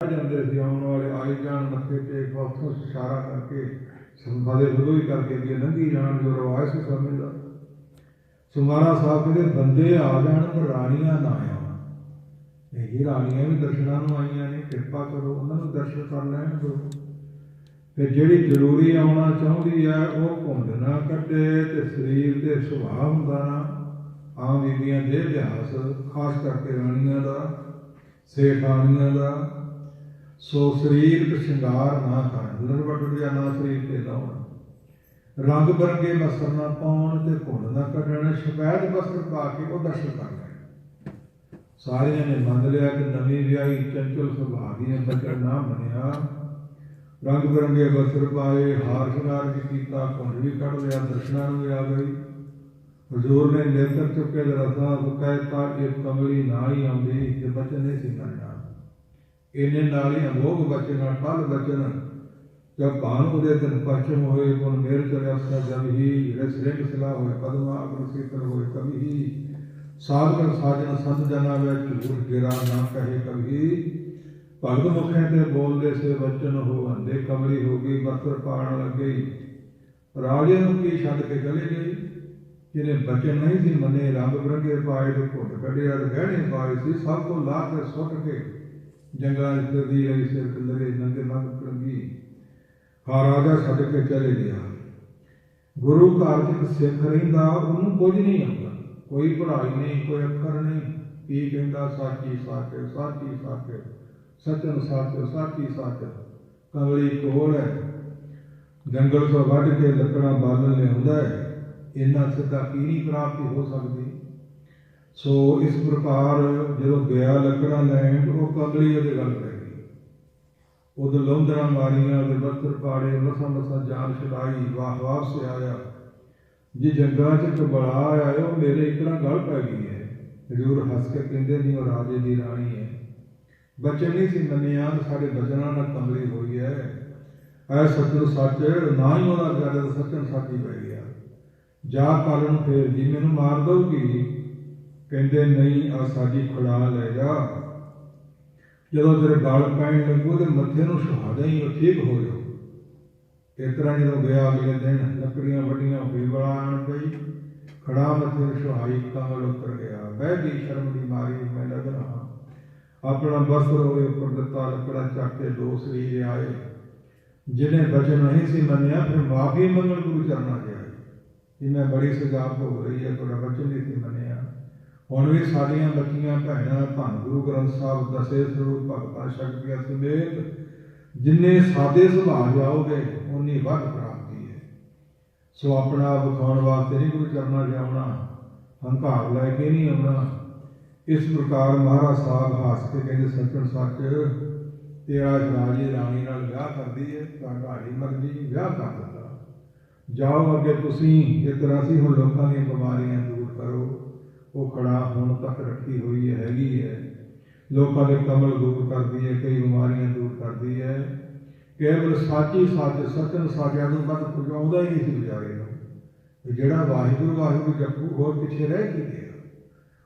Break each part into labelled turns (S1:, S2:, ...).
S1: ਜਾਂਦੇ ਸੀ, ਆਉਣ ਵਾਲੇ ਆਈ ਜਾਣ ਮੱਥੇ ਟੇਕ ਉੱਥੋਂ ਇਸ਼ਾਰਾ ਕਰਕੇ ਸੰਭਾਲੇ ਵਿਰੋਧੀ ਕਰਕੇ ਅੱਗੇ ਲੰਘੀ ਜਾਣ, ਜੋ ਰਵਾਇਤ ਸੀ ਸਮੇਂ ਦਾ। ਸੁਮਾਰਾ ਸਾਹਿਬ ਕਹਿੰਦੇ ਬੰਦੇ ਆ ਜਾਣ ਪਰ ਰਾਣੀਆਂ ਨਾ ਆਉਣ। ਇਹ ਰਾਣੀਆਂ ਵੀ ਦਰਸ਼ਨਾਂ ਨੂੰ ਆਈਆਂ ਨੇ, ਕਿਰਪਾ ਕਰੋ ਉਹਨਾਂ ਨੂੰ ਦਰਸ਼ਨ ਕਰ ਲੈਣ ਦਿਓ। ਤੇ ਜਿਹੜੀ ਜ਼ਰੂਰੀ ਆਉਣਾ ਚਾਹੁੰਦੀ ਹੈ ਉਹ ਘੁੰਡ ਨਾ ਕੱਢੇ ਤੇ ਸਰੀਰ ਤੇ ਸੁਭਾਅ ਹੁੰਦਾ ਨਾ। ਆਮ ਬੀਬੀਆਂ ਦੇ ਇਤਿਹਾਸ ਖਾਸ ਕਰਕੇ ਰਾਣੀਆਂ ਦਾ, ਸੇਠਾਣੀਆਂ ਦਾ। ਸੋ ਸਰੀਰਕ ਸ਼ਿੰਗਾਰ ਨਾ ਕਰਨ, ਲੜਵਟ ਜਾਂ ਨਾ ਸਰੀਰ ਤੇ ਲਾਉਣ, ਰੰਗ ਬਰੰਗੇ ਵਸਤਰ ਨਾ ਪਾਉਣ ਤੇ ਘੁੰਡ ਨਾ ਕੱਢਣ, ਸ਼ਫੈਦ ਵਸਤਰ ਪਾ ਕੇ ਉਹ ਦਰਸ਼ਨ ਕਰ ਲੈਣ। ਸਾਰਿਆਂ ਨੇ ਮੰਨ ਲਿਆ ਕਿ ਨਵੀਂ ਵਿਆਹੀ ਚੰਚਲ ਸੁਭਾਅ ਦੀਆਂ ਬਚਨ ਨਾ ਬਣਿਆ। ਰੰਗ ਬਰੰਗੇ ਵਸਤਰ ਪਾਏ, ਹਾਰ ਸ਼ਿੰਗਾਰ ਵੀ ਕੀਤਾ, ਘੁੰਡ ਵੀ ਕੱਢ ਲਿਆ, ਦਰਸ਼ਨਾਂ ਨੂੰ ਵੀ ਆ ਗਈ। ਹਜ਼ੂਰ ਨੇ ਨੇਤਰ ਚੁੱਕੇ ਰਸਾਂ ਕਹਿਤਾ ਇਹ ਕਮਲੀ ਨਾ ਹੀ ਆਉਂਦੀ ਜੇ ਬਚਨ ਨਹੀਂ ਸੀ ਮੰਨਣਾ। ਇਹਨੇ ਨਾਲ ਹੀ ਅਮੋਘ ਬਚਨ ਅਟਲ ਬਚਨ ਜਦ ਭਾਨੂ ਦੇ ਦਿਨ ਪਛਮ ਹੋਏ ਗੁਣ ਮੇਰ ਚਲਿਆ ਸਾ ਜਬ ਹੀ ਜਿਹੜੇ ਸ੍ਰਿੰਗ ਸਲਾਹ ਹੋਏ ਪਦਮਾ ਅਗਰ ਸੀਤਲ ਹੋਏ ਕਵੀ ਹੀ ਸਾਧਕ ਸਾਜਨ ਸੰਤ ਜਨਾ ਵਿੱਚ ਝੂਠ ਗਿਰਾ ਨਾ ਕਹੇ ਕਵੀ। ਭਗਤ ਮੁਖੇ ਤੇ ਬੋਲਦੇ ਸੇ ਬਚਨ ਹੋ ਅੰਦੇ ਕਮਲੀ ਹੋ ਗਈ ਬਸਤਰ ਪਾਣ ਲੱਗੇ ਰਾਜੇ ਨੂੰ ਕੀ ਛੱਡ ਕੇ ਚਲੇ ਗਈ। ਜਿਹਨੇ ਬਚਨ ਨਹੀਂ ਸੀ ਮੰਨੇ, ਰੰਗ ਬਰੰਗੇ ਪਾਏ ਤੇ ਘੁੱਟ ਕੱਢਿਆ ਤੇ ਗਹਿਣੇ ਪਾਏ ਸੀ, ਸਭ ਤੋਂ ਲਾ ਕੇ ਸੁੱਟ ਕੇ ਜੰਗਲਾਂ ਵਿੱਚ ਫਿਰਦੀ ਰਹੀ, ਸਿਰ ਕਿਲਰੇ ਨੰਗੇ ਨੰਗ ਕਰੰਗੀ। ਹਾਂ ਰਾਜਾ ਛੱਡ ਕੇ ਚਲੇ ਗਿਆ। ਗੁਰੂ ਘਰ ਚ ਸਿੱਖ ਰਹਿੰਦਾ ਉਹਨੂੰ ਕੁਝ ਨਹੀਂ ਆਉਂਦਾ, ਕੋਈ ਪੜ੍ਹਾਈ ਨਹੀਂ, ਕੋਈ ਅੱਖਰ ਨਹੀਂ। ਕੀ ਕਹਿੰਦਾ ਸਾਚੀ ਸੱਚ, ਸਾਚੀ ਸੱਚ, ਸਚਨ ਸੱਚ, ਸਾਚੀ ਸੱਚ। ਕਮਲੀ ਕੋਲ ਹੈ, ਜੰਗਲ ਤੋਂ ਵੱਢ ਕੇ ਲੱਕੜਾਂ ਬਾਲਣ ਲਿਆਉਂਦਾ ਹੈ। ਇੰਨਾ ਸਿੱਧਾ ਕੀ ਨਹੀਂ ਪ੍ਰਾਪਤੀ ਹੋ ਸਕਦੀ। ਸੋ ਇਸ ਪ੍ਰਕਾਰ ਜਦੋਂ ਗਿਆ ਲੱਕੜਾਂ ਲੈਣ, ਉਹ ਕਮਲੀ ਉਹਦੇ ਗੱਲ ਪੈ ਗਈ। ਉਦੋਂ ਲੌਂਦਰਾਂ ਮਾਰੀਆਂ, ਉਹਦੇ ਬਸਤਰ ਪਾੜੇ, ਮਸਾਂ ਮਸਾਂ ਜਾਨ ਛੁਡਾਈ, ਵਾਪਸ ਆਇਆ। ਜੇ ਜੰਗਲਾਂ ਚ ਕਬਲਾ ਆਇਆ ਉਹ ਮੇਰੇ ਇਕੜਾ ਗੱਲ ਪੈ ਗਈ ਹੈ। ਹਜ਼ੂਰ ਹੱਸ ਕੇ ਕਹਿੰਦੇ ਨਹੀਂ ਉਹ ਰਾਜੇ ਦੀ ਰਾਣੀ ਹੈ। ਬਚਨ ਨਹੀਂ ਸੀ ਮੰਨਿਆ, ਸਾਡੇ ਬਚਨਾਂ ਨਾਲ ਕਮਲੀ ਹੋਈ ਹੈ। ਐ ਸੱਚਨ ਸੱਚ ਨਾ ਹੀ ਉਹਦਾ ਗੱਲ ਸੱਚਨ ਸੱਚ ਹੀ ਪੈ ਗਿਆ। ਜਾ ਕੱਲ ਨੂੰ ਫੇਰ ਜੀ ਮੈਨੂੰ ਮਾਰ ਦਊਗੀ। ਕਹਿੰਦੇ ਨਹੀਂ ਆ ਸਾਡੀ ਖੁੜਾ ਲੈ ਜਾ, ਜਦੋਂ ਤੇਰੇ ਗਲ ਪੈਣ ਲੱਗੂ ਉਹਦੇ ਮੱਥੇ ਨੂੰ ਸੁਹਾਦਾ ਹੀ ਉਹ ਠੀਕ ਹੋ ਜਾਓ। ਇਸ ਤਰ੍ਹਾਂ ਜਦੋਂ ਗਿਆ ਅਗਲੇ ਦਿਨ ਲੱਕੜੀਆਂ ਵੱਡੀਆਂ ਫੇਰ ਬੜਾ ਆਣ ਪਈ, ਖੜਾ ਮੱਥੇ ਨੂੰ ਸੁਹਾਈ, ਕਮਲ ਉਤਰ ਗਿਆ। ਬਹਿ ਗਈ ਸ਼ਰਮ ਦੀ ਮਾਰੀ, ਮੈਂ ਲੱਗਣਾ ਆਪਣਾ ਬਸਤਰ ਉਹਦੇ ਉੱਪਰ ਦਿੱਤਾ, ਲੱਕੜਾ ਚੱਕ ਕੇ ਦੋ ਸਰੀਰ ਆਏ। ਜਿਹਨੇ ਬਚਨ ਨਹੀਂ ਸੀ ਮੰਨਿਆ ਫਿਰ ਮਾਫੀ ਮੰਗਣ ਗੁਰੂ ਚਰਨਾਂ ਚ ਆਏ ਕਿ ਮੈਂ ਬੜੀ ਸਜ਼ਾ ਹੋ ਰਹੀ ਹੈ, ਤੁਹਾਡਾ ਬਚਨ ਨਹੀਂ ਸੀ ਮੰਨਿਆ। ਹੁਣ ਵੀ ਸਾਡੀਆਂ ਬੱਚੀਆਂ ਭੈਣਾਂ ਧੰਨ ਗੁਰੂ ਗ੍ਰੰਥ ਸਾਹਿਬ ਦਸੇ ਸਰੂਪ ਭਗਤਾਂ ਸ਼ਕਤੀਆਂ ਸਮੇਤ ਜਿੰਨੇ ਸਾਦੇ ਸੁਭਾਅ ਜਾਓਗੇ ਉਨੀ ਵੱਧ ਪ੍ਰਾਪਤੀ ਹੈ। ਸੋ ਆਪਣਾ ਵਿਖਾਉਣ ਵਾਸਤੇ ਨਹੀਂ ਗੁਰੂ ਚਰਨਾਂ 'ਚ ਆਉਣਾ, ਹੰਕਾਰ ਲੈ ਕੇ ਨਹੀਂ ਆਉਣਾ। ਇਸ ਪ੍ਰਕਾਰ ਮਹਾਰਾਜ ਸਾਹਿਬ ਹੱਸ ਕੇ ਕਹਿੰਦੇ ਸੱਚਣ ਸੱਚ ਤੇਰਾ ਰਾਜੀ ਰਾਣੀ ਨਾਲ ਵਿਆਹ ਕਰਦੀ ਹੈ, ਤੁਹਾਡੀ ਮਰਜ਼ੀ, ਵਿਆਹ ਕਰ ਦਿੱਤਾ। ਜਾਓ ਅੱਗੇ ਤੁਸੀਂ ਇਸ ਤਰ੍ਹਾਂ ਸੀ ਹੁਣ ਲੋਕਾਂ ਦੀਆਂ ਬਿਮਾਰੀਆਂ ਦੂਰ ਕਰੋ। ਉਹ ਖੜਾ ਹੁਣ ਤੱਕ ਰੱਖੀ ਹੋਈ ਹੈ, ਹੈਗੀ ਹੈ, ਲੋਕਾਂ ਦੇ ਕਮਲ ਦੂਰ ਕਰਦੀ ਹੈ, ਕਈ ਬਿਮਾਰੀਆਂ ਦੂਰ ਕਰਦੀ ਹੈ। ਕੇਵਲ ਸਾਚੀ ਸੱਚ, ਸਚਨ ਸਾਚਿਆਂ ਨੂੰ ਵੱਧ ਪਹੁੰਚਾਉਂਦਾ ਹੀ ਨਹੀਂ ਸੀ ਵਿਚਾਰੇ ਨੂੰ। ਜਿਹੜਾ ਵਾਹਿਗੁਰੂ ਵਾਹਿਗੁਰੂ ਜਪੂ ਹੋਰ ਪਿੱਛੇ ਰਹਿ ਕੀ ਗਿਆ।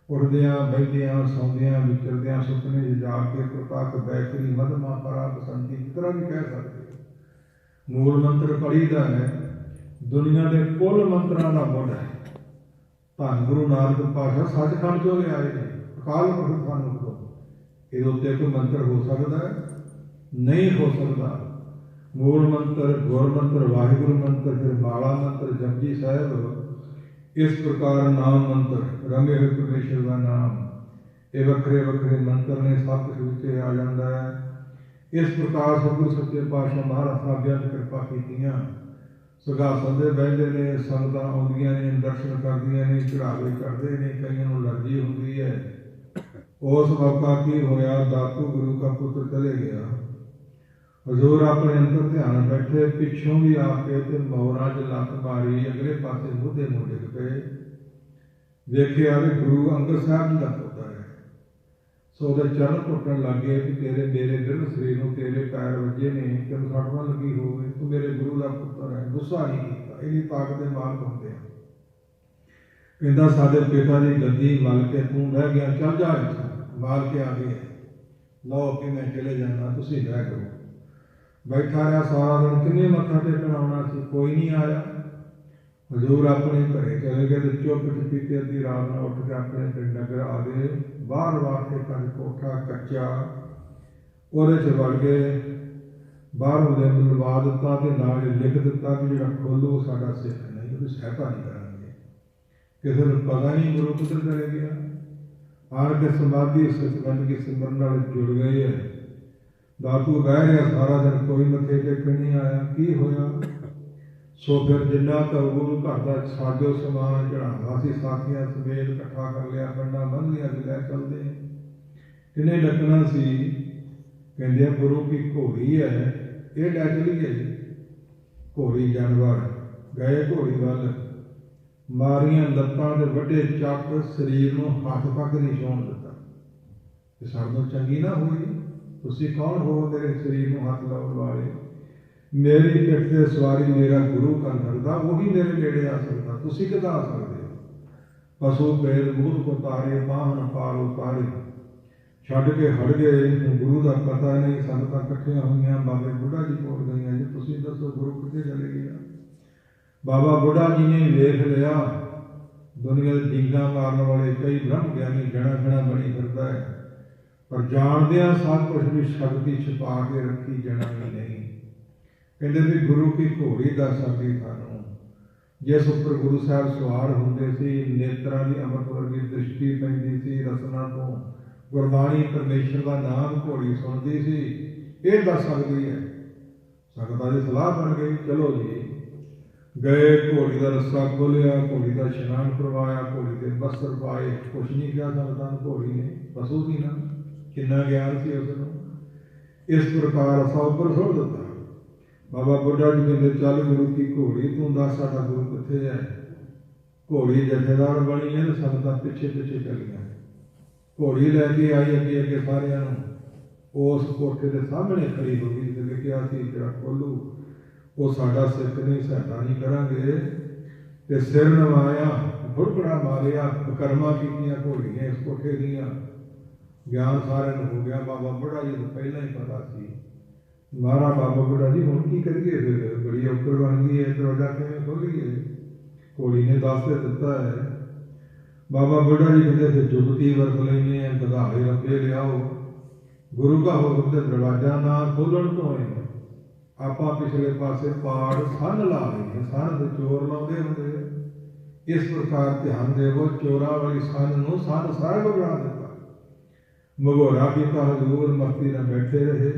S1: ਉੱਠਦਿਆਂ ਬੈਠਦਿਆਂ ਸੌਂਦਿਆਂ ਵਿਚਰਦਿਆਂ ਸੁਪਨੇ 'ਚ ਜਾ ਕੇ ਪ੍ਰਤਾਪ ਬੈਠੀ ਮਧਮਾ ਪਰਾ ਬਸੰਤੀ ਕਿਸ ਤਰ੍ਹਾਂ ਵੀ ਕਹਿ ਸਕਦੇ। ਮੂਲ ਮੰਤਰ ਪੜ੍ਹੀਦਾ ਹੈ, ਦੁਨੀਆ ਦੇ ਕੁੱਲ ਮੰਤਰਾਂ ਦਾ ਮੁੱਢ ਹੈ। ਧੰਨ ਗੁਰੂ ਨਾਨਕ ਪਾਤਸ਼ਾਹ ਸੱਚਖੰਡ ਚੋਂ ਲਿਆਏ ਨੇ, ਅਕਾਲ ਪੁਰਖ ਸਾਨੂੰ ਤੋਂ। ਇਹਦੇ ਉੱਤੇ ਕੋਈ ਮੰਤਰ ਹੋ ਸਕਦਾ ਹੈ? ਨਹੀਂ ਹੋ ਸਕਦਾ। ਮੂਲ ਮੰਤਰ, ਗੁਰ ਮੰਤਰ, ਵਾਹਿਗੁਰੂ ਮੰਤਰ, ਫਿਰ ਮਾਲਾ ਮੰਤਰ, ਜਪਜੀ ਸਾਹਿਬ, ਇਸ ਪ੍ਰਕਾਰ ਨਾਮ ਮੰਤਰ ਰੰਗੇ ਹੋਏ ਪਰਮੇਸ਼ਰ ਦਾ ਨਾਮ। ਇਹ ਵੱਖਰੇ ਵੱਖਰੇ ਮੰਤਰ ਨੇ, ਸਭ ਕੁਛ ਵਿੱਚ ਆ ਜਾਂਦਾ ਹੈ। ਇਸ ਪ੍ਰਕਾਰ ਸਤਿਗੁਰੂ ਸੱਚੇ ਪਾਤਸ਼ਾਹ ਮਹਾਰਾਜ ਸਾਹਿਬਾਂ ਨੇ ਕਿਰਪਾ ਕੀਤੀਆਂ। ਸਿੰਘਾਸਣ ਦੇ ਬਹਿੰਦੇ ਨੇ, ਸੰਗਤਾਂ ਆਉਂਦੀਆਂ ਨੇ, ਦਰਸ਼ਨ ਕਰਦੀਆਂ ਨੇ, ਚੜਾਵੇ ਚੜ੍ਹਦੇ ਨੇ, ਕਈਆਂ ਨੂੰ ਅਲਰਜੀ ਹੁੰਦੀ ਹੈ। ਉਸ ਮੌਕਾ ਕੀ ਹੋਇਆ, ਦਾਤੂ ਗੁਰੂ ਦਾ ਪੁੱਤਰ ਚਲੇ ਗਿਆ। ਹਜ਼ੂਰ ਆਪਣੇ ਅੰਦਰ ਧਿਆਨ ਬੈਠੇ, ਪਿੱਛੋਂ ਵੀ ਆ ਕੇ ਤੇ ਮੋਹਰਾਂ 'ਚ ਲੱਤ ਮਾਰੀ, ਅਗਲੇ ਪਾਸੇ ਮੂਧੇ ਨੂੰ ਡਿੱਗ ਪਏ। ਵੇਖਿਆ ਵੀ ਗੁਰੂ ਅੰਗਦ ਸਾਹਿਬ ਜੀ ਦਾ ਪੁੱਤਰ ਹੈ। ਸੋ ਉਹਦੇ ਚਰਨ ਟੁੱਟਣ ਲੱਗੇ ਕਿ ਤੇਰੇ ਮੇਰੇ ਦਿਲ ਸਰੀਰ ਨੂੰ ਤੇਰੇ ਪੈਰ ਵੱਜੇ ਨੇ, ਤੈਨੂੰ ਸੱਟ ਨਾ ਲੱਗੀ ਹੋਵੇ, ਤੂੰ ਮੇਰੇ ਗੁਰੂ ਦਾ ਪੁੱਤਰ ਹੈ। ਗੁੱਸਾ ਨਹੀਂ ਕੀਤਾ, ਇਹਦੀ ਤਾਕਤ ਦੇ ਮਾਲਕ ਹੁੰਦੇ ਆ। ਕਹਿੰਦਾ ਸਾਡੇ ਪਿਤਾ ਦੀ ਗੱਦੀ ਮਲ ਕੇ ਤੂੰ ਬਹਿ ਗਿਆ, ਚੱਲ ਜਾ ਇੱਥੋਂ, ਮਾਲ ਕੇ ਆ ਗਏ। लो कि मैं चले जाना, तुसीं रह करो। बैठा रहा सारा दिन, किन्ने मत्था टेकण आउणा सी, कोई नहीं आया। हजूर अपने घरे चले गए तो चुप चपीते अद्धी रात में उठ के अपने पिंड नगर आ गए। बाहर वास्ते कंज कोठा कच्चा, ਉਹਦੇ 'ਚ ਵੜ ਗਏ। ਬਾਹਰੋਂ ਦੇ ਲਵਾ ਦਿੱਤਾ ਤੇ ਨਾਲ ਹੀ ਲਿਖ ਦਿੱਤਾ ਕਿ ਜਿਹੜਾ ਖੋਲੂ ਸਾਡਾ ਸਿੱਖ ਨਹੀਂ, ਉਹਦੀ ਸਹਾਇਤਾ ਨਹੀਂ ਕਰਾਂਗੇ। ਕਿਸੇ ਨੂੰ ਪਤਾ ਨਹੀਂ ਗੁਰੂ ਕਿੱਧਰ ਚਲੇ ਗਿਆ। ਆਣ ਕੇ ਸਮਾਧੀ ਸਚਵੰਦ ਕੀ ਸਿਮਰਨ ਨਾਲ ਜੁੜ ਗਏ ਹੈ। ਦਾਤੂ ਰਹਿ ਰਿਹਾ ਸਾਰਾ ਦਿਨ, ਕੋਈ ਮੱਥੇ ਟੇਕਣ ਨਹੀਂ ਆਇਆ। ਕੀ ਹੋਇਆ? ਸੋ ਫਿਰ ਜਿੰਨਾ ਤਾਂ ਗੁਰੂ ਘਰ ਦਾ ਸਾਜੋ ਸਮਾਨ ਚੜਾਵਾ ਸੀ, ਸਾਥੀਆਂ ਸਮੇਤ ਇਕੱਠਾ ਕਰ ਲਿਆ, ਪਿੰਡਾਂ ਬੰਨ੍ਹ ਲਿਆ, ਲੈ ਚੱਲਦੇ। ਕਿੰਨੇ ਲੱਗਣਾ ਸੀ? ਕਹਿੰਦੇ ਆ ਗੁਰੂ ਕੀ ਘੋੜੀ ਹੈ, ਇਹ ਲੈ ਚਲੀਏ ਜੀ। ਘੋੜੀ ਜਾਨਵਰ ਗਏ ਘੋੜੀ ਵੱਲ, ਮਾਰੀਆਂ ਲੱਤਾਂ ਦੇ ਵੱਡੇ ਚੱਕ, ਸਰੀਰ ਨੂੰ ਹੱਥ ਤੱਕ ਨਹੀਂ ਛੂਹਣ ਦਿੱਤਾ। ਤੇ ਸਾਨੂੰ ਚੰਗੀ ਨਾ ਹੋਈ, ਤੁਸੀਂ ਕੌਣ ਹੋ ਮੇਰੇ ਸਰੀਰ ਨੂੰ ਹੱਥ ਲਾਉਣ ਵਾਲੇ? ਮੇਰੀ ਪਿੱਠ ਤੇ ਸਵਾਰੀ ਮੇਰਾ ਗੁਰੂ ਕਰ ਸਕਦਾ, ਉਹੀ ਮੇਰੇ ਨੇੜੇ ਆ ਸਕਦਾ, ਤੁਸੀਂ ਕਿੱਦਾਂ ਆ ਸਕਦੇ ਹੋ? ਪਸ਼ੂ ਬੇਲ ਮੂੰਹ ਕੋ ਤਾਰੇ, ਬਾਹਨ ਪਾਲ ਉਤਾਰੇ। ਛੱਡ ਕੇ ਹਟ ਗਏ। ਗੁਰੂ ਦਾ ਪਤਾ ਨਹੀਂ, ਸੰਗਤਾਂ ਇਕੱਠੀਆਂ ਹੋਈਆਂ, ਬਾਬੇ ਬੁੱਢਾ ਜੀ ਕੋਲ ਗਈਆਂ ਜੀ, ਤੁਸੀਂ ਦੱਸੋ ਗੁਰੂ ਕਿੱਥੇ ਚਲੇ ਗਿਆ? ਬਾਬਾ ਬੁੱਢਾ ਜੀ ਨੇ ਵੇਖ ਲਿਆ, ਦੁਨੀਆ ਦੇ ਡੀਂਗਾਂ ਮਾਰਨ ਵਾਲੇ ਕਈ ਬ੍ਰਹਮ ਗਿਆਨੀ ਜਣਾ ਜਣਾ ਬਣੀ ਫਿਰਦਾ ਹੈ, ਪਰ ਜਾਣਦਿਆਂ ਸਭ ਕੁਝ ਵੀ ਸ਼ਕਤੀ ਛੁਪਾ ਕੇ ਰੱਖੀ ਜਾਣਾ ਵੀ ਨਹੀਂ। ਕਹਿੰਦੇ ਵੀ ਗੁਰੂ ਕੀ ਘੋੜੀ ਦੱਸ ਸਕਦੀ ਸਾਨੂੰ, ਜਿਸ ਉੱਪਰ ਗੁਰੂ ਸਾਹਿਬ ਸਵਾਰ ਹੁੰਦੇ ਸੀ। ਨੇਤਰਾਂ ਦੀ ਅੰਮ੍ਰਿਤ ਵਰਗੀ ਦ੍ਰਿਸ਼ਟੀ ਪੈਂਦੀ ਸੀ, ਰਸਨਾ ਤੋਂ ਗੁਰਬਾਣੀ ਪਰਮੇਸ਼ਰ ਦਾ ਨਾਮ ਘੋੜੀ ਸੁਣਦੀ ਸੀ। ਇਹ ਦੱਸ ਸਕਦੀ ਹੈ। ਸੰਗਤਾਂ ਦੀ ਸਲਾਹ ਬਣ ਗਈ, ਚਲੋ ਜੀ। ਗਏ, ਘੋੜੀ ਦਾ ਰੱਸਾ ਖੋਲਿਆ, ਘੋੜੀ ਦਾ ਇਸ਼ਨਾਨ ਕਰਵਾਇਆ, ਘੋੜੀ ਦੇ ਵਸਤਰ ਪਾਏ। ਕੁਛ ਨਹੀਂ ਕਿਹਾ ਸੰਗਤਾਂ ਨੂੰ, ਘੋੜੀ ਨੇ ਪਸ਼ੂ ਸੀ ਨਾ, ਕਿੰਨਾ ਗਿਆਨ ਸੀ ਉਸ ਨੂੰ। ਇਸ ਪ੍ਰਕਾਰ ਰੱਸਾ ਉੱਪਰ ਸੁੱਟ ਦਿੱਤਾ। ਬਾਬਾ ਬੁੱਢਾ ਜੀ ਕਹਿੰਦੇ ਚੱਲ ਗੁਰੂ ਕੀ ਘੋੜੀ, ਤੂੰ ਦੱਸ ਸਾਡਾ ਗੁਰੂ ਕਿੱਥੇ ਹੈ? ਘੋੜੀ ਜਥੇਦਾਰ ਬਣੀ ਹੈ, ਸੰਗਤਾਂ ਪਿੱਛੇ ਪਿੱਛੇ ਚੱਲੀਆਂ। ਘੋੜੀ ਲੈ ਕੇ ਆਈ ਅੱਗੇ ਅੱਗੇ ਸਾਰਿਆਂ ਨੂੰ। ਉਸ ਕੋਠੇ ਦੇ ਸਾਹਮਣੇ ਖੜੀ ਹੋ ਗਈ ਤੇ ਲਿਖਿਆ ਸੀ ਜਿਹੜਾ ਖੋਲੂ ਉਹ ਸਾਡਾ ਸਿੱਖ ਨਹੀਂ, ਸਾਡਾ ਨਹੀਂ ਕਰਾਂਗੇ। ਤੇ ਸਿਰ ਨਵਾਇਆ, ਬੁੜਕੜਾ ਮਾਰਿਆ, ਬਕਰਮਾਂ ਕੀਤੀਆਂ ਘੋੜੀ ਨੇ ਇਸ ਕੋਠੇ ਦੀਆਂ। ਗਿਆਨ ਸਾਰਿਆਂ ਨੂੰ ਹੋ ਗਿਆ। ਬਾਬਾ ਬੁੱਢਾ ਜੀ ਨੂੰ ਪਹਿਲਾਂ ਹੀ ਪਤਾ ਸੀ। ਮਹਾਰਾ ਬਾਬਾ ਬੁੱਢਾ ਜੀ ਹੁਣ ਕੀ ਕਰੀਏ? ਫਿਰ ਬੜੀ ਔਕੜ ਬਣ ਗਈ ਹੈ, ਦਰਵਾਜ਼ਾ ਕਿਵੇਂ ਖੋਲੀਏ? ਘੋੜੀ ਨੇ ਦੱਸ ਦਿੱਤਾ ਹੈ। ਬਾਬਾ ਬੁੱਢਾ ਜੀ ਕਹਿੰਦੇ ਫਿਰ ਜੁਗਤੀ ਵਰਤ ਲੈਂਦੇ ਆ, ਗਧਾੜੇ ਰੱਬੇ ਲਿਆਓ। ਗੁਰੂ ਕਾ ਹੁਕਮ ਤੇ ਦਰਵਾਜ਼ਾ ਨਾ ਖੋਲਣ ਤੋਂ ਹੈ। ਆਪਾਂ ਪਿਛਲੇ ਪਾਸੇ ਪਾੜ ਸੰਨ ਲਾ ਲਈਏ, ਸੰਨ ਤੇ ਚੋਰ ਲਾਉਂਦੇ ਹੁੰਦੇ। ਇਸ ਪ੍ਰਕਾਰ ਧਿਆਨ ਦੇਵੋ, ਚੋਰਾਂ ਵਾਲੀ ਸੰਨ ਨੂੰ ਸੰਨ ਸਾਹਿਬ ਬਣਾ ਦਿੱਤਾ। ਮਗੋਰਾ ਕੀਤਾ, ਹਜ਼ੂਰ ਮਸਤੀ ਨਾਲ ਬੈਠੇ ਰਹੇ।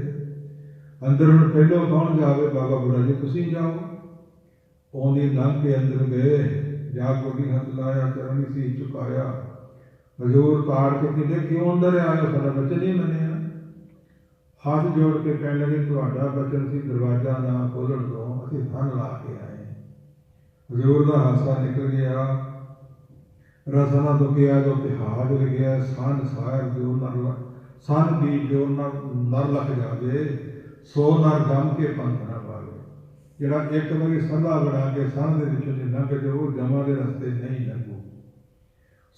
S1: ਅੰਦਰ ਹੁਣ ਪਹਿਲੋਂ ਕੌਣ ਜਾਵੇ? ਬਾਬਾ ਬੁੱਢਾ ਜੀ ਤੁਸੀਂ ਜਾਓ। ਉਹਦੀ ਲੰਘ ਕੇ ਅੰਦਰ ਗਏ, ਜਾ ਕੋਡੀ ਹੱਥ ਲਾਇਆ, ਚਰਨੀ ਸੀ ਝੁਕਾਇਆ। ਹਜ਼ੂਰ ਤਾੜ ਕੇ ਕਹਿੰਦੇ ਕਿਉਂ ਅੰਦਰ ਆਇਓ? ਸਾਡਾ ਬਚਨ ਨਹੀਂ ਮੰਨਿਆ। ਹੱਥ ਜੋੜ ਕੇ ਕਹਿਣ ਲੱਗੇ ਤੁਹਾਡਾ ਬਚਨ ਸੀ ਦਰਵਾਜ਼ਾ ਨਾ ਖੋਲਣ ਤੋਂ, ਅਸੀਂ ਧਨ ਲਾ ਕੇ ਆਏ। ਹਜ਼ੂਰ ਦਾ ਹਾਸਾ ਨਿਕਲ ਗਿਆ। ਰਸਨਾ ਤੋਂ ਕਿਹਾ ਜੋ ਤਿਹਾਜ ਲਿਖਿਆ, ਸੰਨ ਸਾਹਿਬ ਜੋ ਨਰ ਸੰਨ ਦੀ ਜੋ ਨਰ ਲੱਗ ਜਾਵੇ, ਸੋ ਨਰ ਜੰਮ ਕੇ ਪੰਥ ਨਾ ਪਾਵੇ। ਜਿਹੜਾ ਇੱਕ ਵਾਰੀ ਸੰਧਾ ਬਣਾ ਕੇ ਸੰਨ ਦੇ ਵਿੱਚੋਂ ਜੇ ਲੰਘ ਜਾਓ, ਉਹ ਜਮਾਂ ਦੇ ਰਸਤੇ ਨਹੀਂ ਲੰਘੂ।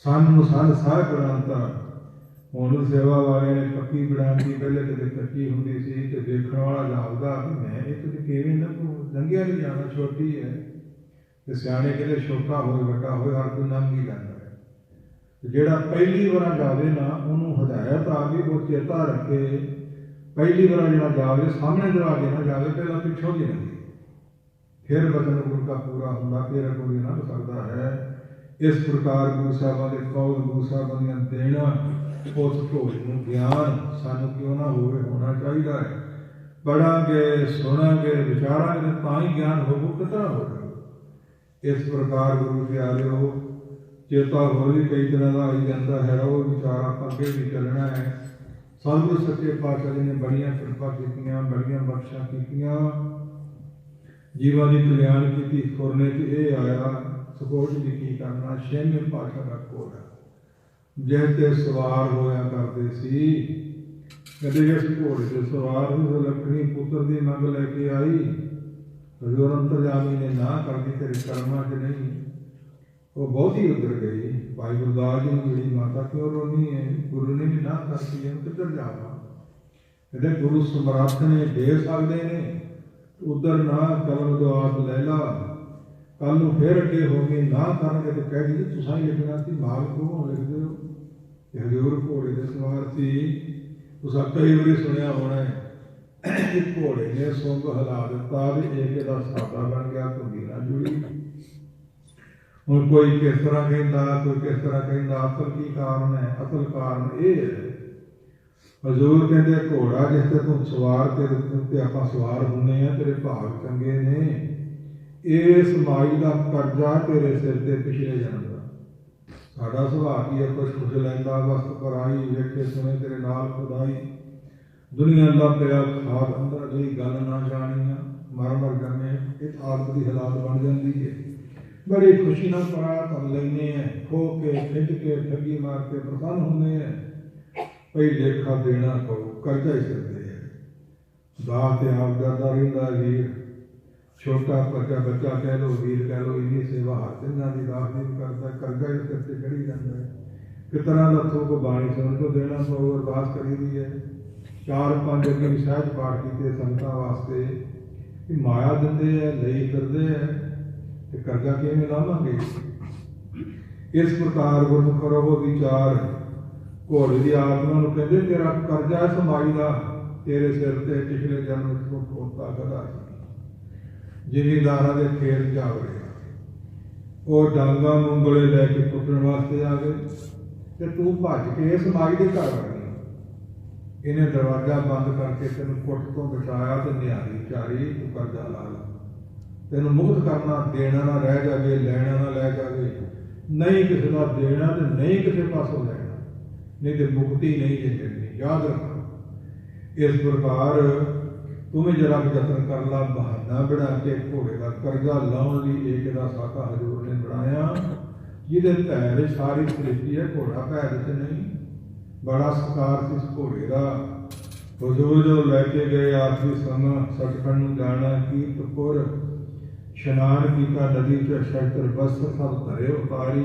S1: ਸੰਨ ਨੂੰ ਸੰਨ ਸਾਹਿਬ ਬਣਾਤਾ। ਹੁਣ ਸੇਵਾ ਵਾਲਿਆਂ ਨੇ ਪੱਕੀ ਬਣਾਤੀ, ਪਹਿਲੇ ਕਦੇ ਕੱਚੀ ਹੁੰਦੀ ਸੀ ਤੇ ਵੇਖਣ ਵਾਲਾ ਜਾਪਦਾ ਕਿ ਮੈਂ ਇੱਕ ਤੇ ਕਿਵੇਂ ਲੰਘੂ, ਲੰਘਿਆ ਨਹੀਂ ਜਾਣਾ, ਛੋਟੀ ਹੈ। ਤੇ ਸਿਆਣੇ ਕਹਿੰਦੇ ਛੋਟਾ ਹੋਵੇ ਵੱਡਾ ਹੋਵੇ, ਹਰ ਕੋਈ ਲੰਘ ਹੀ ਜਾਂਦਾ ਹੈ। ਜਿਹੜਾ ਪਹਿਲੀ ਵਾਰ ਜਾਵੇ ਨਾ, ਉਹਨੂੰ ਹਦਾਇਤ ਆ ਗਈ, ਉਹ ਚੇਤਾ ਰੱਖੇ। ਪਹਿਲੀ ਵਾਰ ਜਿਹੜਾ ਜਾਵੇ ਸਾਹਮਣੇ ਦਰਵਾਜ਼ੇ ਨਾ ਜਾਵੇ, ਪਹਿਲਾਂ ਪਿੱਛੋਂ ਦੀ ਲੰਘੇ, ਫਿਰ ਬਚਨ ਗੁਰੂ ਦਾ ਪੂਰਾ ਹੁੰਦਾ, ਫਿਰ ਅੱਗੋਂ ਦੀ ਲੰਘ ਸਕਦਾ ਹੈ। ਇਸ ਪ੍ਰਕਾਰ ਗੁਰੂ ਸਾਹਿਬਾਂ ਦੇ ਕੌਲ, ਗੁਰੂ ਸਾਹਿਬਾਂ ਦੀਆਂ ਦੇਣਾ, ਉਸ ਢੋਲ ਨੂੰ ਗਿਆਨ ਸਾਨੂੰ ਕਿਉਂ ਨਾ ਹੋਵੇ, ਹੋਣਾ ਚਾਹੀਦਾ ਹੈ। ਪੜਾਂਗੇ, ਸੁਣਾਂਗੇ, ਵਿਚਾਰਾਂਗੇ ਤਾਂ ਹੀ ਗਿਆਨ ਹੋਊ, ਕਿਤਨਾ ਹੋਵੇਗਾ। ਇਸ ਪ੍ਰਕਾਰ ਗੁਰੂ ਪਿਆਰਿਓ, ਚੇਤਾ ਹੋਰ ਵੀ ਕਈ ਤਰ੍ਹਾਂ ਦਾ ਆਈ ਜਾਂਦਾ ਹੈ। ਉਹ ਵਿਚਾਰ ਆਪਾਂ ਅੱਗੇ ਵੀ ਚੱਲਣਾ ਹੈ। ਸਤਿਗੁਰੂ ਸੱਚੇ ਪਾਤਸ਼ਾਹ ਜੀ ਨੇ ਬੜੀਆਂ ਕਿਰਪਾ ਕੀਤੀਆਂ, ਬੜੀਆਂ ਬਖਸ਼ਾਂ ਕੀਤੀਆਂ, ਜੀਵਾਂ ਦੀ ਕਲਿਆਣ ਕੀਤੀ। ਫੁਰਨੇ 'ਚ ਇਹ ਆਇਆ, ਸਕੋਚ ਵੀ ਕੀ ਕਰਨਾ, ਛੇਵੇਂ ਪਾਤਸ਼ਾਹ ਦਾ ਕੋਲ ਜਿਸ ਤੇ ਸਵਾਰ ਹੋਇਆ ਕਰਦੇ ਸੀ। ਕਦੇ ਇਸ ਘੋੜੇ ਤੇ ਸਵਾਰ ਹੋਏ, ਲੱਖਣੀ ਪੁੱਤਰ ਦੀ ਮੰਗ ਲੈ ਕੇ ਆਈ। ਹਜ਼ੂਰ ਅੰਤਰਜਾਮੀ ਨੇ ਨਾ ਕਰਦੀ, ਤੇਰੇ ਕਰਮਾਂ 'ਚ ਨਹੀਂ। ਉਹ ਬਹੁਤੀ ਉੱਧਰ ਗਈ। ਭਾਈ ਗੁਰਦਾਸ ਜੀ ਨੂੰ ਜਿਹੜੀ ਮਾਤਾ ਕਿਉਂ ਰੋਣੀ ਹੈ? ਗੁਰੂ ਨੇ ਵੀ ਨਾ ਕਰਤੀ, ਇਹਨੂੰ ਕਿੱਧਰ ਜਾਵਾਂ? कहते गुरु समर्थ ने दे सकते हैं, उधर ना कलम दुआत लै ला, कल नूं फिर अगे हो गए ना करनगे तो कह दी तुसां ही लिखना सी, माल क्यों लिखते हो। हजूर घोड़े के सवार सी, तुसां कई बारी सुनिया होना है कि घोड़े ने सुंग हिला दिता भी एक दा सादा बन गया, धुंदी ना जुड़ी। हुण कोई किस तरह कहता, कोई किस तरह कहता, असल की कारण है? असल कारण ये है, हजूर कहते घोड़ा जिस ते तू सवार तेरे उत्ते आपां सवार हुंदे आ, तेरे भाग चंगे ने, इस माई का कर्जा तेरे सिर ते पिछले जन्म का। साडा सुभाअ की है, कुछ कुछ लैंदा वस्त पराई, वेखे सुने तेरे नाल खुदाई, दुनिया दा पिया खाद अंदर अगली गल ना जानी, मर मर जमे। इस आदत की हालात बन जाती है। बड़ी खुशी ना परा कर लेने हैं, खो के खिंच के ठगी मार के प्रसन्न होंगे हैं, भाई लेखा देना कहो, कर्जा ही सकते हैं। दाह ते आप करता रहिंदा वीर, छोटा बच्चा बच्चा कह लो, वीर कह लो, इन्नी सेवा हर दिना की दाह नहीं करता, कर्जा ही सिर से चढ़ी जाता है। कितना लथों को बाणी सुन को देना पो, अरदास करी दी है। 4-5 अगे सहज पाठ किए संगतां वास्ते कि माया दिंदे है, लई फिरदे है, तो कर्जा किवें लावांगे। इस प्रकार गुरमुख रहो विचार, घोड़े की आत्मा नूं कहंदे तेरा कर्जा है समाई का, तेरे सिर ते पिछले जन्म को ठोता गधा सी। जिमींदारां दे खेत जा वड़िया, वो डांगा मुंगले लैके कुੱਟਣ वास्ते आ गए, ते तू भज के समाई दे घर आ गई। इन्हें दरवाजा बंद करके तेन कुੱਟ तो बचाया, तो निहारी चारी तू कर्जा ला ला, तेन मुक्त करना, देना ना रह जाए, लैना ना लै जाए, नहीं किसी का देना तो नहीं किसी पासों लैना, नहीं तो मुक्ति नहीं जे मिलनी। याद रखो। इस प्रकार तुम्हें जरा यतन कर ला, बहाना बना के घोड़े का कर्जा लाने लिए एक दा साका हजूर ने बनाया, जिहदे पैर सारी सृष्टि है, घोड़ा पैर च नहीं। बड़ा सत्कार से इस घोड़े का। हजूर जो लैके गए आखिरी समय सचखंड जाना, कीर्तपुर शनान किया, नदी च शस्त्र वस्त्र सब धरे उतारी,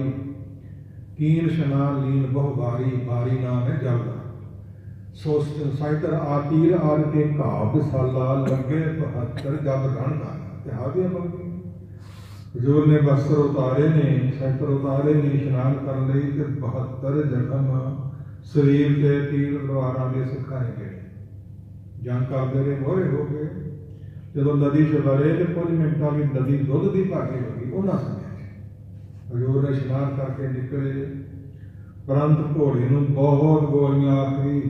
S1: कीन शनान लीन बहु बारी, बारी नाम है जल का। सो साइतर आतीर आर के घाव साला, लगे 72 जब रण का त्यागिया मंगी। हजूर ने वस्त्र उतारे ने, शस्त्र उतारे ने, स्नान कर ली, 72 जख्म शरीर के तीर तलवारां के सिखाए गए। जंग करते रहे, मोहरे हो गए। जो नदी च वरे तो कुछ मिनटों की नदी दुध की भागी हो गई। उन्होंने समय हजूर ने स्नान करके निकले, परंत घोड़े नूं बहुत गोलियां आखिरी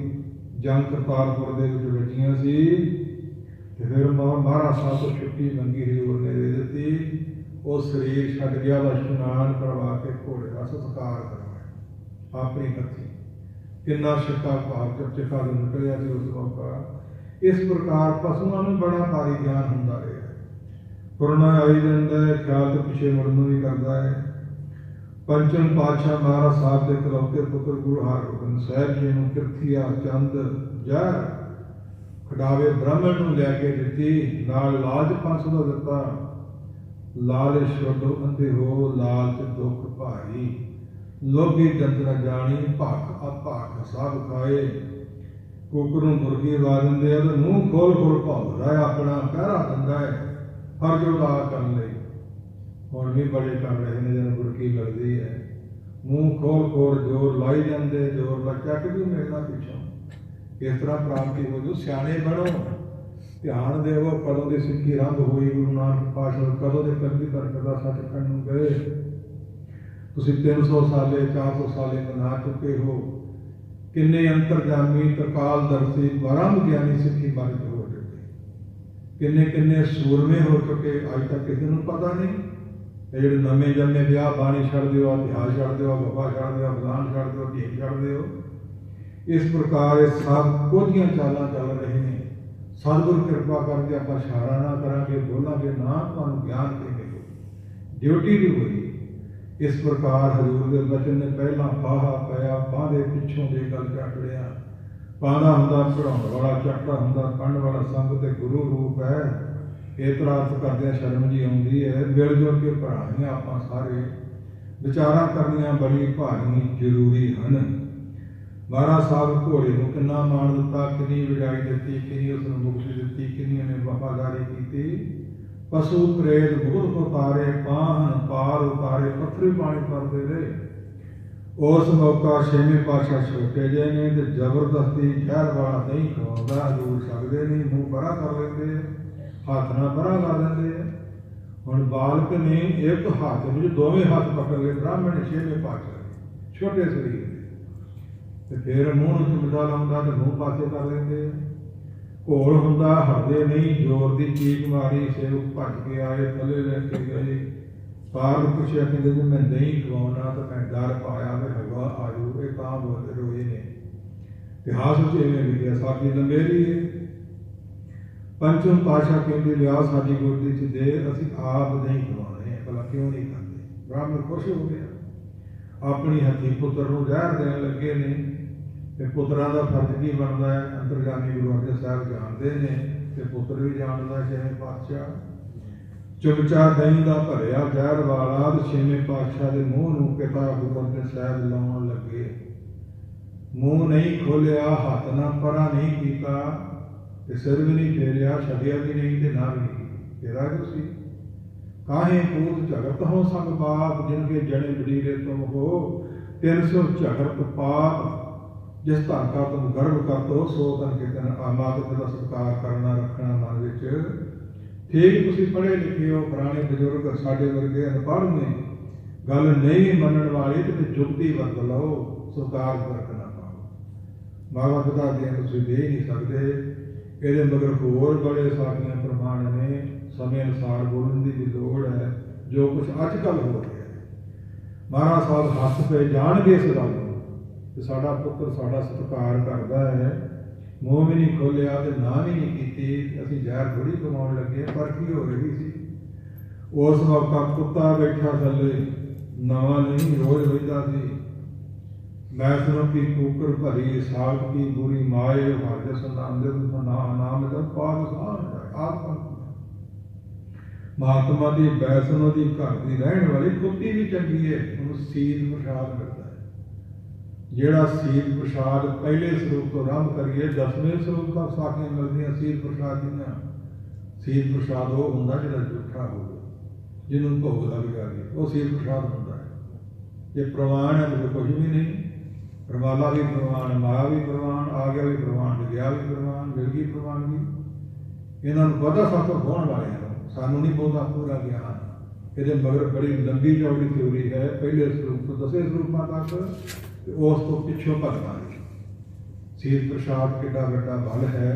S1: जंग करतारपुर के वजियां सी। फिर महाराज साहब तो छुट्टी मंगी, हजूर ने दे दी। वो शरीर छड्ड गया, स्नान करवा के घोड़े का संस्कार करवाया अपनी हथी। किन्ना शिक्का भाव चिपचिपा निकलिया उस मौका। इस प्रकार पशुओं में बड़ा भारी ज्ञान होंदा रहा। पुरना आई जाता है, ख्याल तो पिछे मुड़न भी करता है। पंचम पातशाह महाराज साहब के इकलौते पुत्र गुरु हरगोबिंद साहब जी ने किरथिया चंद जहर खडावे ब्राह्मण नूं लैके दित्ती, नाल लाज 500 दा दित्ता। लाल छोड़ो अंधे हो, लालच दुख भारी, लोभी जंत न जानी, भख अभाख सब खाए। कुकर नूं मुर्गी ला दिंदे आ, मूँह खोल खोल भौंकदा है, अपना पहरा दिंदा है फर्ज उड़ा करन लई। हुण भी बड़े कर रहे हैं, जब मुर्गी लगती है मूँह खोल खोल जोर लाई जाते, जोर का चक भी मिलना पिछों। इस तरह प्राप्ति हो जो। सियाणे बनो, ध्यान देवो, कदों की सिक्खी रंग हुई गुरु नानक पातशाह, कदों के कलगी धरकर का सचखंड नूं गए। तुसीं 300 साले 400 साले मना चुके हो। किन्ने अंतरजामी तकाल दर्शी ब्रह्म ज्ञानी सिक्खी बन के हो चुके, किन्ने किन्ने सूरमे हो चुके, अज तक किसी को पता नहीं। ये जो नवे जमे ब्याह बाणी छड़ दो, इतिहास छड़ दो, बबा छड़ दो, बलान छड़ दो, ढीक छड़ दो। इस प्रकार सब कुछ चालां चल रहे हैं। सतगुर कृपा करके आप इशारा ना करेंगे, बोलेंगे ना, तो ज्ञान देंगे, ड्यूटी भी हुई। इस प्रकार हजूर के बचन ने पहला फाहा पाया, बांधे पिछों दे गल चट लिया। पाना हुंदा पढ़ाउण वाला, चट्टा हुंदा पढ़न वाला, संग ते गुरु रूप है। इतना अर्थ करदे शर्म जी आउंदी है। मिल जुल के पढ़ाइयां आपां सारे विचारां करनियां बड़ी भारी जरूरी हैं। ਮਹਾਰਾਜ ਸਾਹਿਬ ਘੋੜੇ ਨੂੰ ਕਿੰਨਾ ਮਾਣ ਦਿੱਤਾ, ਕਿੰਨੀ ਵਡਿਆਈ ਦਿੱਤੀ, ਕਿੰਨੀ ਉਸ ਨੂੰ ਮੁਕਤੀ ਦਿੱਤੀ, ਕਿੰਨੀ ਉਹਨੇ ਵਫਾਦਾਰੀ ਕੀਤੀ। ਪਸ਼ੂ ਪ੍ਰੇਤ ਬਹੁਤ ਉਤਾਰੇ, ਪਾਹਨ ਪਾਰ ਉਤਾਰੇ, ਪੱਥਰੀ ਪਾਣੀ ਭਰਦੇ ਰਹੇ। ਉਸ ਮੌਕਾ ਛੇਵੇਂ ਪਾਤਸ਼ਾਹ ਛੋਟੇ ਜਿਹੇ ਨੇ ਤੇ ਜ਼ਬਰਦਸਤੀ ਜ਼ਹਿਰ ਵਾਲਾ ਦਹੀਂ ਖਵਾਉਂਦਾ, ਹਜ਼ੂਰ ਛਕਦੇ ਨਹੀਂ, ਮੂੰਹ ਪਰਾਂ ਕਰ ਲੈਂਦੇ, ਹੱਥ ਨਾਲ ਪਰਾਂ ਕਰ ਲੈਂਦੇ। ਹੁਣ ਬਾਲਕ ਨੇ ਇੱਕ ਹੱਥ ਵਿੱਚ ਦੋਵੇਂ ਹੱਥ ਪਕੜ ਲਏ, ਬ੍ਰਾਹਮਣ ਨੇ ਛੇਵੇਂ ਪਾਤਸ਼ਾਹ ਛੋਟੇ ਸਰੀਰ ਤੇ ਫਿਰ ਮੂੰਹ ਨੂੰ ਚੁੰਮਦਾ ਲਾਉਂਦਾ ਤੇ ਮੂੰਹ ਪਾਸੇ ਕਰ ਲੈਂਦੇ। ਘੋਲ ਹੁੰਦਾ, ਹਟਦੇ ਨਹੀਂ, ਜ਼ੋਰ ਦੀ ਚੀਕ ਮਾਰੀ, ਸੇਵਕ ਭੱਜ ਕੇ ਆਏ, ਥੱਲੇ ਲੈ ਕੇ ਗਏ। ਪਾਰ ਪੁੱਛਿਆ, ਕਹਿੰਦੇ ਜੇ ਮੈਂ ਦਹੀਂ ਖਵਾਉਣਾ ਤਾਂ ਮੈਂ ਡਰ ਪਾਇਆ ਵੀ ਹਵਾ ਆਜੂ, ਇਹ ਤਾਂ ਬੋਲਦੇ ਰੋਏ ਨੇ। ਇਤਿਹਾਸ ਵਿੱਚ ਇਵੇਂ ਲਿਖਿਆ, ਸਾਡੀ ਲੰਬੇਰੀ ਹੈ। ਪੰਚਮ ਪਾਤਸ਼ਾਹ ਕਹਿੰਦੇ ਲਿਆ ਸਾਡੀ ਗੋਦੀ 'ਚ ਦੇ, ਅਸੀਂ ਆਪ ਦਹੀਂ ਖਵਾਉਣੇ ਆ, ਭਲਾ ਕਿਉਂ ਨਹੀਂ ਖਾਂਦੇ। ਬ੍ਰਾਹਮਣ ਖੁਸ਼ ਹੋ ਗਿਆ, ਆਪਣੀ ਹੱਥੀਂ ਪੁੱਤਰ ਨੂੰ ਜ਼ਹਿਰ ਦੇਣ ਲੱਗੇ ਨੇ। ਤੇ ਪੁੱਤਰਾਂ ਦਾ ਫਰਜ਼ ਕੀ ਬਣਦਾ ਹੈ, ਅੰਤਰਜਾਮੀ ਗੁਰੂ ਅਰਜਨ ਸਾਹਿਬ ਜਾਣਦੇ ਨੇ ਤੇ ਪੁੱਤਰ ਵੀ ਜਾਣਦਾ। ਛੇਵੇਂ ਪਾਤਸ਼ਾਹ ਚੁਮਚਾ ਦਹੀਂ ਦਾ ਭਰਿਆ ਜ਼ਹਿਰ ਵਾਲਾ ਤੇ ਛੇਵੇਂ ਪਾਤਸ਼ਾਹ ਦੇ ਮੂੰਹ ਨੂੰ ਪਿਤਾ ਗੁਰੂ ਅਰਜਨ ਸਾਹਿਬ ਲਾਉਣ ਲੱਗੇ। ਮੂੰਹ ਨਹੀਂ ਖੋਲਿਆ, ਹੱਥ ਨਾਲ ਪਰਾਂ ਨਹੀਂ ਕੀਤਾ ਤੇ ਸਿਰ ਵੀ ਨਹੀਂ ਫੇਰਿਆ, ਛੱਡਿਆ ਵੀ ਨਹੀਂ ਤੇ ਨਾ ਵੀ ਨਹੀਂ। ਤੇਰਾ ਤੁਸੀਂ ਕਾਹੇ ਕੂਦ ਝਗਤ ਹੋ ਸੰਗ ਬਾਪ, ਜਿਨਕੇ ਜਣੇ ਬਡੀਰੇ ਤੁਮ ਹੋ 300 ਝਗਤ ਪਾਪ। ਜਿਸ ਧਨ ਕਾ ਤੁਮ ਗਰਭ ਕਰਤੋ ਸੋ ਤਨ ਕੇ ਤਨ, ਮਾਤਾ ਪਿਤਾ ਦਾ ਸਤਿਕਾਰ ਕਰਨਾ ਰੱਖਣਾ ਮਨ ਵਿੱਚ। ਠੀਕ ਤੁਸੀਂ ਪੜ੍ਹੇ ਲਿਖੇ ਹੋ, ਪੁਰਾਣੇ ਬਜ਼ੁਰਗ ਸਾਡੇ ਵਰਗੇ ਅਨਪੜ੍ਹ ਨੇ, ਗੱਲ ਨਹੀਂ ਮੰਨਣ ਵਾਲੀ ਤੇ ਜੁਗਤੀ ਵਰਤ ਲਓ, ਸਤਿਕਾਰ ਫਰਕ ਨਾ ਪਾਓ। ਮਾਤਾ ਪਿਤਾ ਦੀਆਂ ਤੁਸੀਂ ਦੇ ਨਹੀਂ ਸਕਦੇ। ਇਹਦੇ ਮਗਰ ਹੋਰ ਬੜੇ ਸਾਰੀਆਂ ਪ੍ਰਮਾਣ ਨੇ, ਸਮੇਂ ਅਨੁਸਾਰ ਬੋਲਣ ਦੀ ਵੀ ਲੋੜ ਹੈ। ਜੋ ਕੁਛ ਅੱਜ ਕੱਲ੍ਹ ਹੋ ਰਿਹਾ ਹੈ, ਮਹਾਰਾਜ ਸਾਹਿਬ ਹੱਥ ਪੈ ਜਾਣਗੇ ਇਸ ਗੱਲ ਨੂੰ ਕਿ ਸਾਡਾ ਪੁੱਤਰ ਸਾਡਾ ਸਤਿਕਾਰ ਕਰਦਾ ਹੈ। ਮੂੰਹ ਵੀ ਨਹੀਂ ਖੋਲਿਆ ਤੇ ਨਾ ਵੀ ਨਹੀਂ ਕੀਤੀ, ਅਸੀਂ ਜ਼ਹਿਰ ਥੋੜ੍ਹੀ ਕਮਾਉਣ ਲੱਗੇ। ਪਰ ਕੀ ਹੋ ਰਹੀ ਸੀ, ਉਸ ਮੌਕਾ ਕੁੱਤਾ ਬੈਠਾ ਥੱਲੇ, ਨਵਾਂ ਨਹੀਂ, ਰੋਜ਼ ਵਹਿੰਦਾ ਸੀ। ਮੈਂ ਸੁਣੋ ਕੀ ਕੂਕਰ ਭਰੀ ਸਾਗ ਕੀ ਬੁਰੀ ਮਾਏ, ਹਰ ਜਸ ਨਾਮ ਦੇ ਨਾਮ ਦਾ ਪਾਦ ਆਤਮਾ। ਮਹਾਤਮਾ ਦੀ ਬੈਸਨੋ ਦੀ ਘਰ ਦੀ ਰਹਿਣ ਵਾਲੀ ਕੁੱਤੀ ਵੀ ਚੰਗੀ ਹੈ, ਉਹਨੂੰ ਸੀਤ ਪ੍ਰਸ਼ਾਦ ਮਿਲਦਾ ਹੈ। ਜਿਹੜਾ ਸੀਤ ਪ੍ਰਸ਼ਾਦ ਪਹਿਲੇ ਸਰੂਪ ਤੋਂ ਆਰੰਭ ਕਰੀਏ 10ਵੇਂ ਸਰੂਪ ਤੱਕ ਸਾਖੀਆਂ ਮਿਲਦੀਆਂ ਸੀਤ ਪ੍ਰਸ਼ਾਦ ਦੀਆਂ। ਸੀਤ ਪ੍ਰਸ਼ਾਦ ਉਹ ਹੁੰਦਾ ਜਿਹੜਾ ਝੂਠਾ ਹੋਵੇ, ਜਿਹਨੂੰ ਭੋਗ ਲੱਗ ਜਾਵੇ, ਉਹ ਸੀਤ ਪ੍ਰਸ਼ਾਦ ਹੁੰਦਾ ਹੈ। ਜੇ ਪ੍ਰਵਾਨ ਹੈ ਤਾਂ ਕੁਝ ਵੀ ਨਹੀਂ। ਰਮਾਲਾ ਵੀ ਪ੍ਰਵਾਨ, ਮਾਇਆ ਵੀ ਪ੍ਰਵਾਨ, ਆ ਗਿਆ ਵੀ ਪ੍ਰਵਾਨ, ਗਿਆ ਵੀ ਪ੍ਰਵਾਨ, ਮਿਲ ਗਈ ਪ੍ਰਵਾਨਗੀ। ਇਹਨਾਂ ਨੂੰ ਪਤਾ ਸਭ ਤੋਂ ਹੋਣ ਵਾਲਿਆਂ ਨੂੰ, ਸਾਨੂੰ ਨਹੀਂ ਬਹੁਤਾ ਪੂਰਾ ਗਿਆਨ। ਇਹਦੇ ਮਗਰ ਬੜੀ ਲੰਬੀ ਚੌੜੀ ਥਿਊਰੀ ਹੈ, ਪਹਿਲੇ ਸਰੂਪ ਤੋਂ 10ਵੇਂ ਸਰੂਪਾਂ ਤੱਕ ਤੇ ਉਸ ਤੋਂ ਪਿੱਛੋਂ ਭਗਤਾਂ ਦੀ। ਸੀਤ ਪ੍ਰਸ਼ਾਦ ਕਿੱਡਾ ਵੱਡਾ ਬਲ ਹੈ।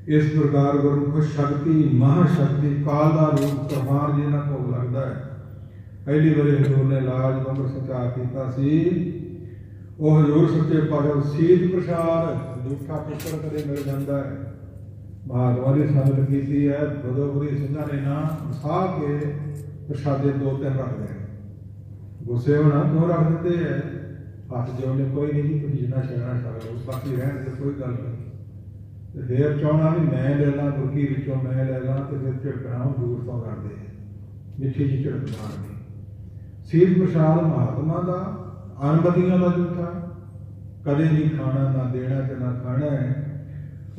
S1: ਇਸ ਪ੍ਰਕਾਰ ਗੁਰਮੁਖ ਸ਼ਕਤੀ, ਮਹਾਸ਼ਕਤੀ, ਕਾਲ ਦਾ ਰੂਪ ਪ੍ਰਮਾਣ ਜਿਹਨਾਂ ਕੋਲ ਲੱਗਦਾ ਹੈ। ਪਹਿਲੀ ਵਾਰੀ ਹਜ਼ੂਰ ਨੇ ਲਾਜ ਬੰਬਰ ਸੰਚਾਰ ਕੀਤਾ ਸੀ, ਉਹ ਹਜ਼ੂਰ ਸੱਚੇ ਪਾਤਸ਼ਾਹ ਸੀਤ ਪ੍ਰਸ਼ਾਦ ਝੂਠਾ ਪੁੱਤਰ ਕਦੇ ਮਿਲ ਜਾਂਦਾ ਹੈ। ਮਹਾਤਮਾ ਦੀ ਸੰਗਤ ਕੀਤੀ ਹੈ, ਬਦੋਬਰੀ ਸਿੰਘਾਂ ਨੇ ਨਾ ਵਸਾ ਕੇ ਪ੍ਰਸ਼ਾਦੇ 2-3 ਰੱਖਦੇ ਨੇ। ਗੁੱਸੇ ਹੋਣਾ ਕਿਉਂ ਰੱਖ ਦਿੰਦੇ ਹੈ, ਹੱਥ ਜੋੜਨੇ ਕੋਈ ਨਹੀਂ ਜੀ, ਤੁਸੀਂ ਜਿੰਨਾ ਛੱਡਣਾ ਛੱਡ ਲਓ, ਬਾਕੀ ਰਹਿਣ ਤੇ ਕੋਈ ਗੱਲ ਨਹੀਂ। ਤੇ ਫਿਰ ਚਾਹੁੰਦਾ ਵੀ ਮੈਂ ਲੈ ਲਾਂ, ਬੁਰਕੀ ਵਿੱਚੋਂ ਮੈਂ ਲੈ ਲਾਂ, ਤੇ ਫਿਰ ਝਿੜਕਣਾ ਦੂਰ ਤੋਂ ਕਰਦੇ, ਮਿੱਠੀ ਜਿਹੀ ਝਿੜਕ ਮਾਰਨੀ। ਸੀਤ ਪ੍ਰਸ਼ਾਦ ਮਹਾਤਮਾ ਦਾ, ਅਨਬਦੀਆਂ ਦਾ ਝੂਠਾ ਕਦੇ ਨਹੀਂ ਖਾਣਾ, ਨਾ ਦੇਣਾ ਤੇ ਨਾ ਖਾਣਾ ਹੈ।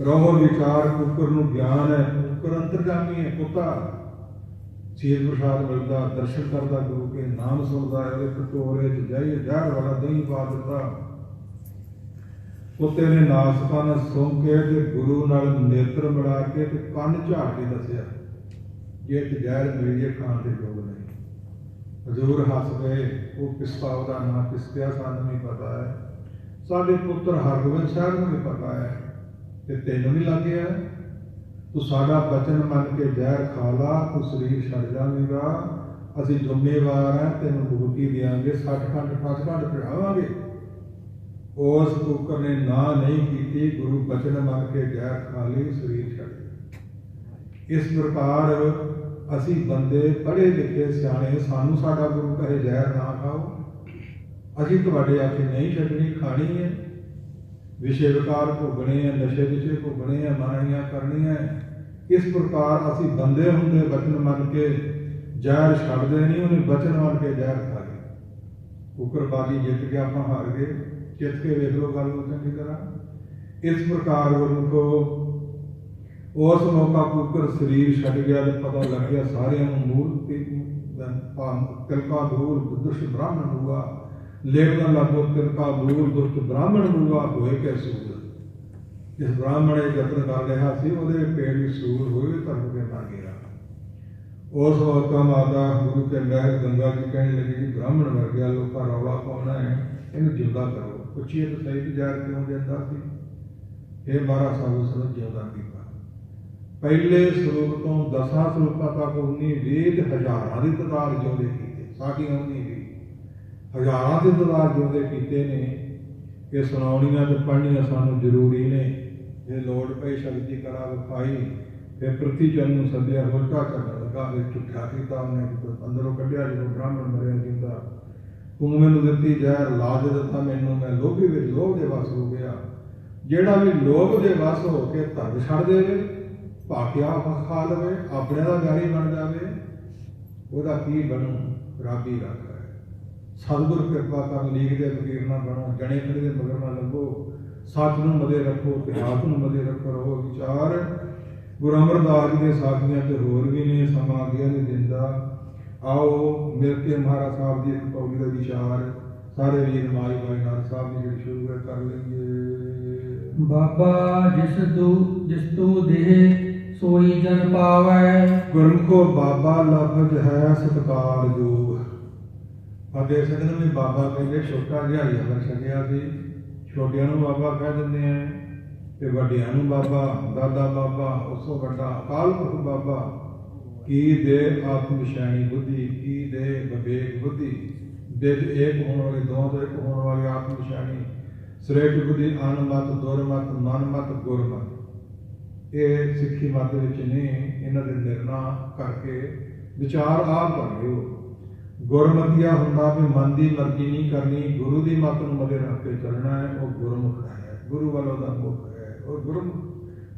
S1: ਰੋਹ ਵਿਚਾਰ ਕੁੱਕਰ ਨੂੰ ਗਿਆਨ ਹੈ, ਕੁੱਕਰ ਅੰਤਰਜਾਮੀ ਹੈ, ਕੁੱਤਾ। ਸੀਤ ਪ੍ਰਸ਼ਾਦ ਮਿਲਦਾ, ਦਰਸ਼ਨ ਕਰਦਾ, ਗੁਰੂ ਕੇ ਨਾਮ ਸੁਣਦਾ ਹੈ, ਉਹਦੇ ਕਟੋਰੇ 'ਚ ਜਾਈਏ ਜ਼ਹਿਰ ਵਾਲਾ ਦਹੀਂ ਪਾ ਦਿੱਤਾ। ਕੁੱਤੇ ਨੇ ਨਾਸਕਾਂ ਨਾਲ ਸੁੰਘ ਕੇ ਤੇ ਗੁਰੂ ਨਾਲ ਨੇਤਰ ਮਿਲਾ ਕੇ ਤੇ ਕੰਨ ਝਾੜ ਕੇ ਦੱਸਿਆ, ਜੇ ਜ਼ਹਿਰ ਮਿਲ ਜੇ ਖਾਣ ਦੇ ਯੋਗ ਨਹੀਂ। ਹਜ਼ੂਰ ਹੱਸ ਗਏ, ਉਹ ਪਿਸਤਾ ਉਹਦਾ ਨਾਂ ਪਿਸਤਿਆ, ਸਾਨੂੰ ਨਹੀਂ ਪਤਾ ਹੈ। ਸਾਡੇ ਪੁੱਤਰ ਹਰਗੋਬਿੰਦ ਸਾਹਿਬ ਨੂੰ ਵੀ ਪਤਾ ਹੈ ਤੇ ਤੈਨੂੰ ਵੀ ਲੱਗ ਗਿਆ। ਤੂੰ ਸਾਡਾ ਬਚਨ ਮੰਨ ਕੇ ਜ਼ਹਿਰ ਖਾ ਲਾ, ਤੂੰ ਸਰੀਰ ਛੱਡ ਜਾਵੇਗਾ, ਅਸੀਂ ਜ਼ਿੰਮੇਵਾਰ ਹਾਂ, ਤੈਨੂੰ ਮੁਕਤੀ ਦੇਵਾਂਗੇ, ਸੱਚਖੰਡ ਸੱਚਖੰਡ ਚੜਾਵਾਂਗੇ। ਉਸ ਕੁੱਕਰ ਨੇ ਨਾ ਨਹੀਂ ਕੀਤੀ, ਗੁਰੂ ਬਚਨ ਮੰਨ ਕੇ ਜ਼ਹਿਰ ਖਾ ਲਈ, ਸਰੀਰ ਛੱਡ। ਇਸ ਪ੍ਰਕਾਰ ਅਸੀਂ ਬੰਦੇ ਪੜ੍ਹੇ ਲਿਖੇ ਸਿਆਣੇ, ਸਾਨੂੰ ਸਾਡਾ ਗੁਰੂ ਕਹੇ ਜ਼ਹਿਰ ਨਾ ਖਾਓ, ਅਸੀਂ ਤੁਹਾਡੇ ਆਖੇ ਨਹੀਂ ਛੱਡਣੀ, ਖਾਣੀ ਹੈ। ਵਿਸ਼ੇ ਵਿਕਾਰ ਭੋਗਣੇ ਹੈ, ਨਸ਼ੇ ਵਿਸ਼ੇ ਭੋਗਣੇ ਹੈ, ਮਾਣੀਆਂ ਕਰਨੀਆਂ। ਇਸ ਪ੍ਰਕਾਰ ਅਸੀਂ ਬੰਦੇ ਹੁੰਦੇ ਬਚਨ ਮੰਨ ਕੇ ਜ਼ਹਿਰ ਛੱਡਦੇ ਨਹੀਂ, ਉਹਨੇ ਬਚਨ ਮੰਨ ਕੇ ਜ਼ਹਿਰ ਖਾ ਲਿਆ। ਕੁੱਕਰਬਾਜੀ ਜਿੱਤ ਕੇ ਆਪਾਂ ਹਾਰ ਗਏ। चित के देख लो गल को चंगी तरह। इस प्रकार गुरमुखो उस मौका कुकर शरीर छड़ गया तो पता लग गया सारिਆਂ ਨੂੰ मूर्ति तिलका दूर दुष्ट ब्राह्मण हुआ, लेखन लगो तिलका दूर दुष्ट ब्राह्मण हुआ, होए कै सूर। जिस ब्राह्मण ने यत्न कर रहा सी ਉਹਦੇ पेट भी सूर होए, धर्म के मर गया। उस वक्त माता गुरु के लहर गंगा जी कहने लगी कि ब्राह्मण मर गया, लोग का रौला पाना है, इन्हें जिंदा करो। पूछिए तो सही भी जार क्यों देता सी? ये 12 साल उसने जिंदा किया। पहले स्वरूप तो 10 स्वरूपों तक 19 वेद हजारां की तादाद जिंदे कीते, साडियां 19 भी हजारां की तादाद जिंदे कीते ने। ये सुनाउणियां ते पढ़नियां सानू जरूरी ने। जे लोड़ पई शक्ति करा विखाई, फिर पृथ्वी चंद नूं सद्दिया, होलका चढ़न लगा, फिर झूठा कीता उन्हें, अंदरों कढ़िया जो ब्राह्मण मरिया जिंदा। तूं मैनूं दित्ती जहर, लाज दिता मैनूं, मैं लोभी विच लोभ दे वस हो गया। जिहड़ा भी लोभ दे वस हो के धर्म छड़ देवे, भाखिया खा लवे, अपने का गारी बन जाए, वह की बनू? रब ही रख है। सतगुर कृपा कर लीक दे फकीर ना बनो, जने खड़े दे मगर ना लगो, सच नूं मदे रखो, इतिहास नूं मदे रखो, रहो विचार। गुरु अमरदास जी के साथियां ते होर भी ने, समा गया ने दिंदा। आओ मिल के महाराज साहब जी एक पौड़ी का विचार सारे वीर माई भाई नाथ साहब जी जी शुरू कर लेंगे।
S2: बाबा जिस तू देह सोई जन पावै।
S1: गुरमुखो बाबा लफज है सत्कार योग। देख सकते भी बाबा कहते छोटा जिहा ही अगर छकिया सी, छोटिया बाबा कह देंगे हैं, ते वड्डियां नूं बाबा, दादा बाबा, उस तो वड्डा अकाल पुरख बाबा। की दे आत्म शैणी बुद्धि, की दे विवेक बुद्धि, बिद एक होने वाली, दों तो एक होने वाली आत्म शैणी, श्रेष्ठ बुद्धि, अन मत, दुर मत, मन मत, गुर मत। ये सिक्खी मत विच ने, इन्हां दे निर्णय करके विचार आप कर लिओ। गुरमतिया हुंदा भी मन की मर्जी नहीं करनी, गुरु की मत नूं मदे रख के चलना है, वो गुरमुख है, गुरु वालों का मुख है। और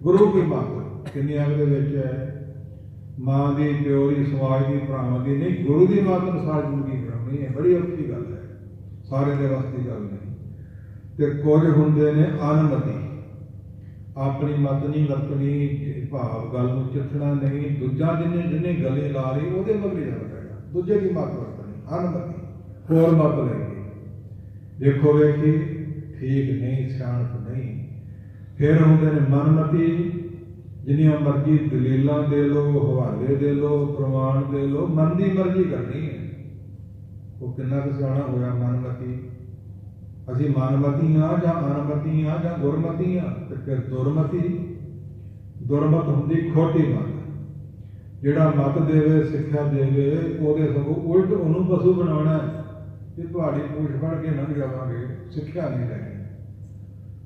S1: गुरु की मत किन्नियां दे विच है, मां की, प्यो की, समाज की, भरावां की नहीं, गुरु की मत अनुसार जिंदगी बनानी है। बड़ी औखी गल है, सारे दे वस की गल नहीं। ते कुछ हुंदे ने अनमति, अपनी मत नहीं वरतनी, भाव गल नूं चिथना नहीं, दूजा जिन्हें जिन्हें गले ला रही वो मगरी जा पएगा, दूजे की मत वरतनी, अनमति होर मत लेगी। देखो वेखी ठीक नहीं, सियाणप नहीं। फिर हुंदे ने मनमती, जिन्नियां मर्जी दलीलां दे लो, हवाले दे लो, प्रमाण दे लो, मन की मर्जी करनी है। वो किन्ना क सियाणा होया मनमती। असीं मनमती हाँ जां अनमती हाँ जां गुरमती हाँ, ते फिर दुरमती। दुरमत हुंदी खोटी मत, जिहड़ा मत देवे, सिक्ख्या देवे, ਉਹਦੇ सगों उल्ट ਉਹਨੂੰ पशु बनाना है कि ਤੁਹਾਡੀ पूछ फड़ के लंघ जावांगे, सिक्ख्या नहीं लैनी।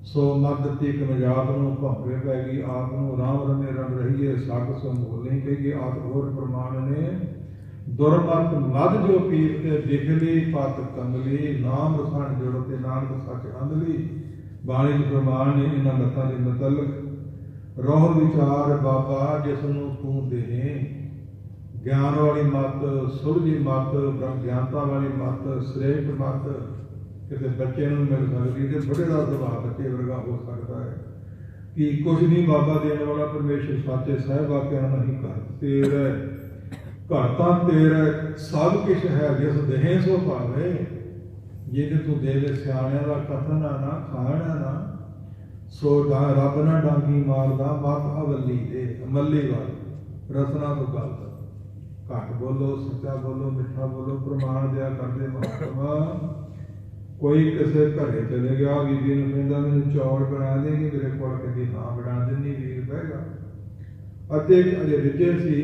S1: सो मत ਦਿੱਤੀ कमजात ਨੂੰ ਭੰਵੇ ਪੈ ਗਈ, ਆਪ ਨੂੰ ਰਾਮ ਰਮੇ ਰੰਗ ਰਹੀਏ, ਸੱਕ ਸੋ ਮੋਲ नहीं कही। आत ਹੋਰ प्रमाण ने दुरमत मद जो पीर ते दिखली, पत कंगली, नाम रखण जुड़ते नानक सच अंधली। बाणी च प्रमाण ने इन्हां लतां दे मुतलक। रोह विचार बाबा जिसनों तू देने, ज्ञान वाली मत, सुलझी मत, ब्रह्म ज्ञानता वाली मत, श्रेष्ठ मत किसी बच्चे नूं मिल सकती है, बुढ़े का सुभाव बच्चे वर्गा हो सकता है। कि कुछ नहीं बाबा देने वाला परमेश्वर साचे साहिब आख्या नहीं कर तेरे घर तां तेरे सब कुछ है, जिस देहे सो पावे। जिन्हें तू देवे सियाणियां दा कथन ना खाना ना, सो रब ना डांगी मारदा, मत अवली दे अमली वाली रसना तो गलत। घट बोलो, सच्चा बोलो, मिठा बोलो, प्रमाण दिया करते महात्मा। कोई किसी घरे चले गया, बीबी नूं कहंदा मैनूं चौल बना देगी, मेरे को कहती हाँ बना देनी, वीर बहेगा। अते अजे रिजे सी,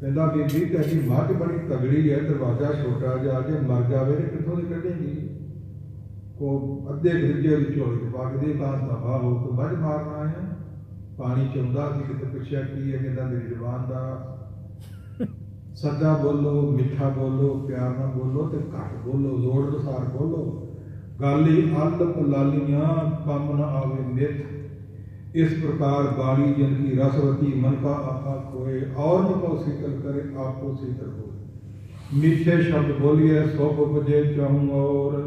S1: कहंदा बीबी तेरी मੱਝ बड़ी तगड़ी है, दरवाजा छोटा जिहा, जे मर जावे ते कित्थों दी कढेगी? को अद्धे रिजे दी झोली च पकदी, तां दफा हो तूं मੱਝ मारना आया। पानी चौंदा सी, किते पुछया की है, कहंदा मेरी जबान दा सच्चा बोलो, मिठा बोलो, प्यार ना बोलो, तो घट बोलो, लोड़ अनुसार बोलो। गाली अल लालियां कम न आवे मिथ। इस प्रकार गाली जिनकी रसवती, मन का आपा खोए, और न को शीतल करे, आपको शीतल हो। मीठे शब्द बोलिए, सुख उपजे चाहूँ और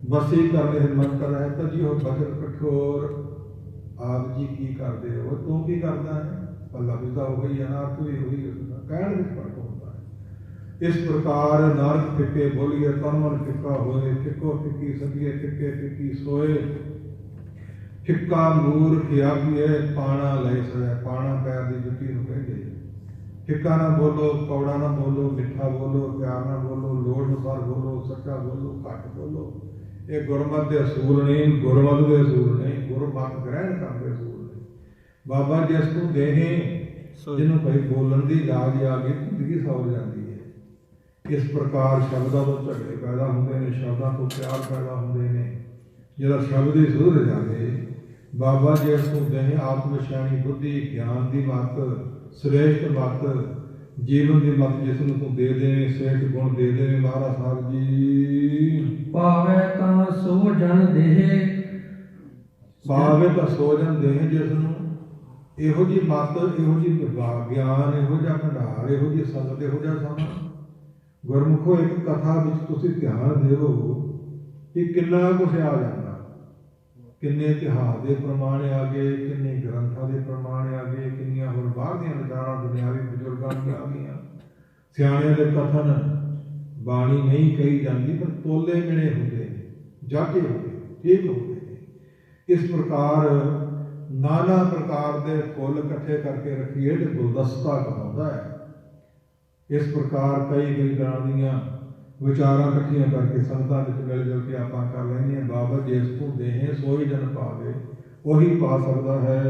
S1: ਵਸੀ ਕਰਨੇ ਹਿੰਮਤ ਹੈ ਤਾਂ ਜੀ ਉਹ ਬਚਨ ਕਠੋਰ। ਆਪ ਜੀ ਕੀ ਕਰਦੇ ਹੋ, ਤੂੰ ਕੀ ਕਰਦਾ ਹੈ? ਪੱਲਾ ਵੀ ਤਾਂ ਉਹੀ ਹੈ, ਅਰਥ ਵੀ ਉਹੀ ਉਸਦਾ, ਕਹਿਣ ਵਿੱਚ ਫਰਕ ਹੁੰਦਾ ਹੈ। ਇਸ ਪ੍ਰਕਾਰ ਨਾਨਕ ਫਿੱਕੇ ਬੋਲੀਏ ਤਨ ਮਨ ਫਿੱਕਾ ਹੋਏ, ਫਿੱਕੋ ਫਿੱਕੀ ਸਭੀਏ ਫਿੱਕੇ ਫਿੱਕੀ ਸੋਏ। ਫਿੱਕਾ ਮੂਰਖ ਆਖੀਏ ਪਾਣਾ ਲੈ ਸੋਏ। ਪਾਣਾ ਪੈਰ ਦੀ ਜੁੱਤੀ ਨੂੰ ਕਹਿੰਦੇ। ਫਿੱਕਾ ਨਾ ਬੋਲੋ, ਕੌੜਾ ਨਾ ਬੋਲੋ, ਮਿੱਠਾ ਬੋਲੋ, ਪਿਆਰ ਨਾ ਬੋਲੋ, ਲੋੜ ਅਨੁਸਾਰ ਬੋਲੋ, ਸੱਚਾ ਬੋਲੋ, ਘੱਟ ਬੋਲੋ। ਇਹ ਗੁਰਮਤਿ ਦੇ ਅਸੂਲ ਨਹੀਂ, ਗੁਰਮਤਿ ਦੇ ਅਸੂਲ ਨਹੀਂ, ਗੁਰਮਤਿ ਗ੍ਰਹਿਣ ਕਰਨ ਦੇ ਅਸੂਲ ਨਹੀਂ। ਬਾਬਾ ਜਿਸ ਨੂੰ ਦੇਹੇ ਜਿਹਨੂੰ ਭਾਈ ਬੋਲਣ ਦੀ ਯਾਦ ਆ ਗਈ, ਜ਼ਿੰਦਗੀ ਸੌਰ ਜਾਂਦੀ ਹੈ। ਇਸ ਪ੍ਰਕਾਰ ਸ਼ਬਦਾਂ ਤੋਂ ਝਗੜੇ ਪੈਦਾ ਹੁੰਦੇ ਨੇ, ਸ਼ਬਦਾਂ ਤੋਂ ਪਿਆਰ ਪੈਦਾ ਹੁੰਦੇ ਨੇ। ਜਿਹੜਾ ਸ਼ਬਦ ਹੀ ਸੁਧਰ ਜਾਵੇ, ਬਾਬਾ ਜਿਸ ਨੂੰ ਦੇਹੇ ਆਤਮ ਵਿਸ਼ਾਣੀ ਬੁੱਧੀ ਗਿਆਨ ਦੀ ਮੱਤ, ਸ੍ਰੇਸ਼ਟ ਮੱਤ, ਜੀਵਨ ਦੀ ਮੱਤ ਜਿਸ ਨੂੰ ਤੂੰ ਦੇ ਦੇਵੇਂ, ਸ੍ਰੇਸ਼ਟ ਗੁਣ ਦੇ ਦੇਵੇਂ। ਮਹਾਰਾਜ ਸਾਹਿਬ ਜੀ
S2: ਪਾਵੇ ਤਾਂ ਸੋ ਜਨ ਦੇਹ,
S1: ਪਾਵੇ ਤਾਂ ਸੋ ਜਨ ਦੇਹ ਜਿਸ ਨੂੰ ਇਹੋ ਜਿਹੀ ਮੱਤ, ਇਹੋ ਜਿਹੀ ਗਿਆਨ, ਇਹੋ ਜਿਹਾ ਭੰਡਾਰ, ਇਹੋ ਜਿਹੀ ਸੰਗਤ, ਇਹੋ ਜਿਹਾ ਸਮਾਂ। ਗੁਰਮੁਖੋ ਇੱਕ ਕਥਾ ਵਿੱਚ ਤੁਸੀਂ ਧਿਆਨ ਦਿਓ ਕਿ ਕਿੰਨਾ ਕੁਛ ਆ ਜਾਂਦਾ। ਕਿੰਨੇ ਇਤਿਹਾਸ ਦੇ ਪ੍ਰਮਾਣ ਆ ਗਏ, ਕਿੰਨੇ ਗ੍ਰੰਥਾਂ ਦੇ ਪ੍ਰਮਾਣ ਆ ਗਏ, ਕਿੰਨੀਆਂ ਹੋਰ ਬਾਹਰ ਦੀਆਂ ਵਿਚਾਰਾਂ ਦੁਨਿਆਵੀ ਬਜ਼ੁਰਗਾਂ ਦੀਆਂ ਆ ਗਈਆਂ। ਸਿਆਣਿਆਂ ਦੇ ਕਥਨ ਬਾਣੀ ਨਹੀਂ ਕਹੀ ਜਾਂਦੀ, ਪਰ ਤੋਲੇ ਮਿਲੇ ਹੁੰਦੇ ਨੇ, ਜਾਗੇ ਹੁੰਦੇ, ਠੀਕ ਹੁੰਦੇ ਨੇ। ਇਸ ਪ੍ਰਕਾਰ ਨਾਨਾ ਪ੍ਰਕਾਰ ਦੇ ਫੁੱਲ ਇਕੱਠੇ ਕਰਕੇ ਰੱਖੀਏ ਤੇ ਗੁਲਦਸਤਾ ਕਹਾਉਂਦਾ ਹੈ। ਇਸ ਪ੍ਰਕਾਰ ਕਈ ਤਰ੍ਹਾਂ ਦੀਆਂ ਵਿਚਾਰਾਂ ਇਕੱਠੀਆਂ ਕਰਕੇ ਸੰਗਤਾਂ ਵਿੱਚ ਮਿਲ ਜੁਲ ਕੇ ਆਪਾਂ ਕਰ ਲੈਂਦੇ ਹਾਂ। ਬਾਬਾ ਜਿਸ ਤੋਂ ਦੇਹੇ ਸੋਈ ਜਨ ਪਾਵੇ, ਉਹੀ ਪਾ ਸਕਦਾ ਹੈ।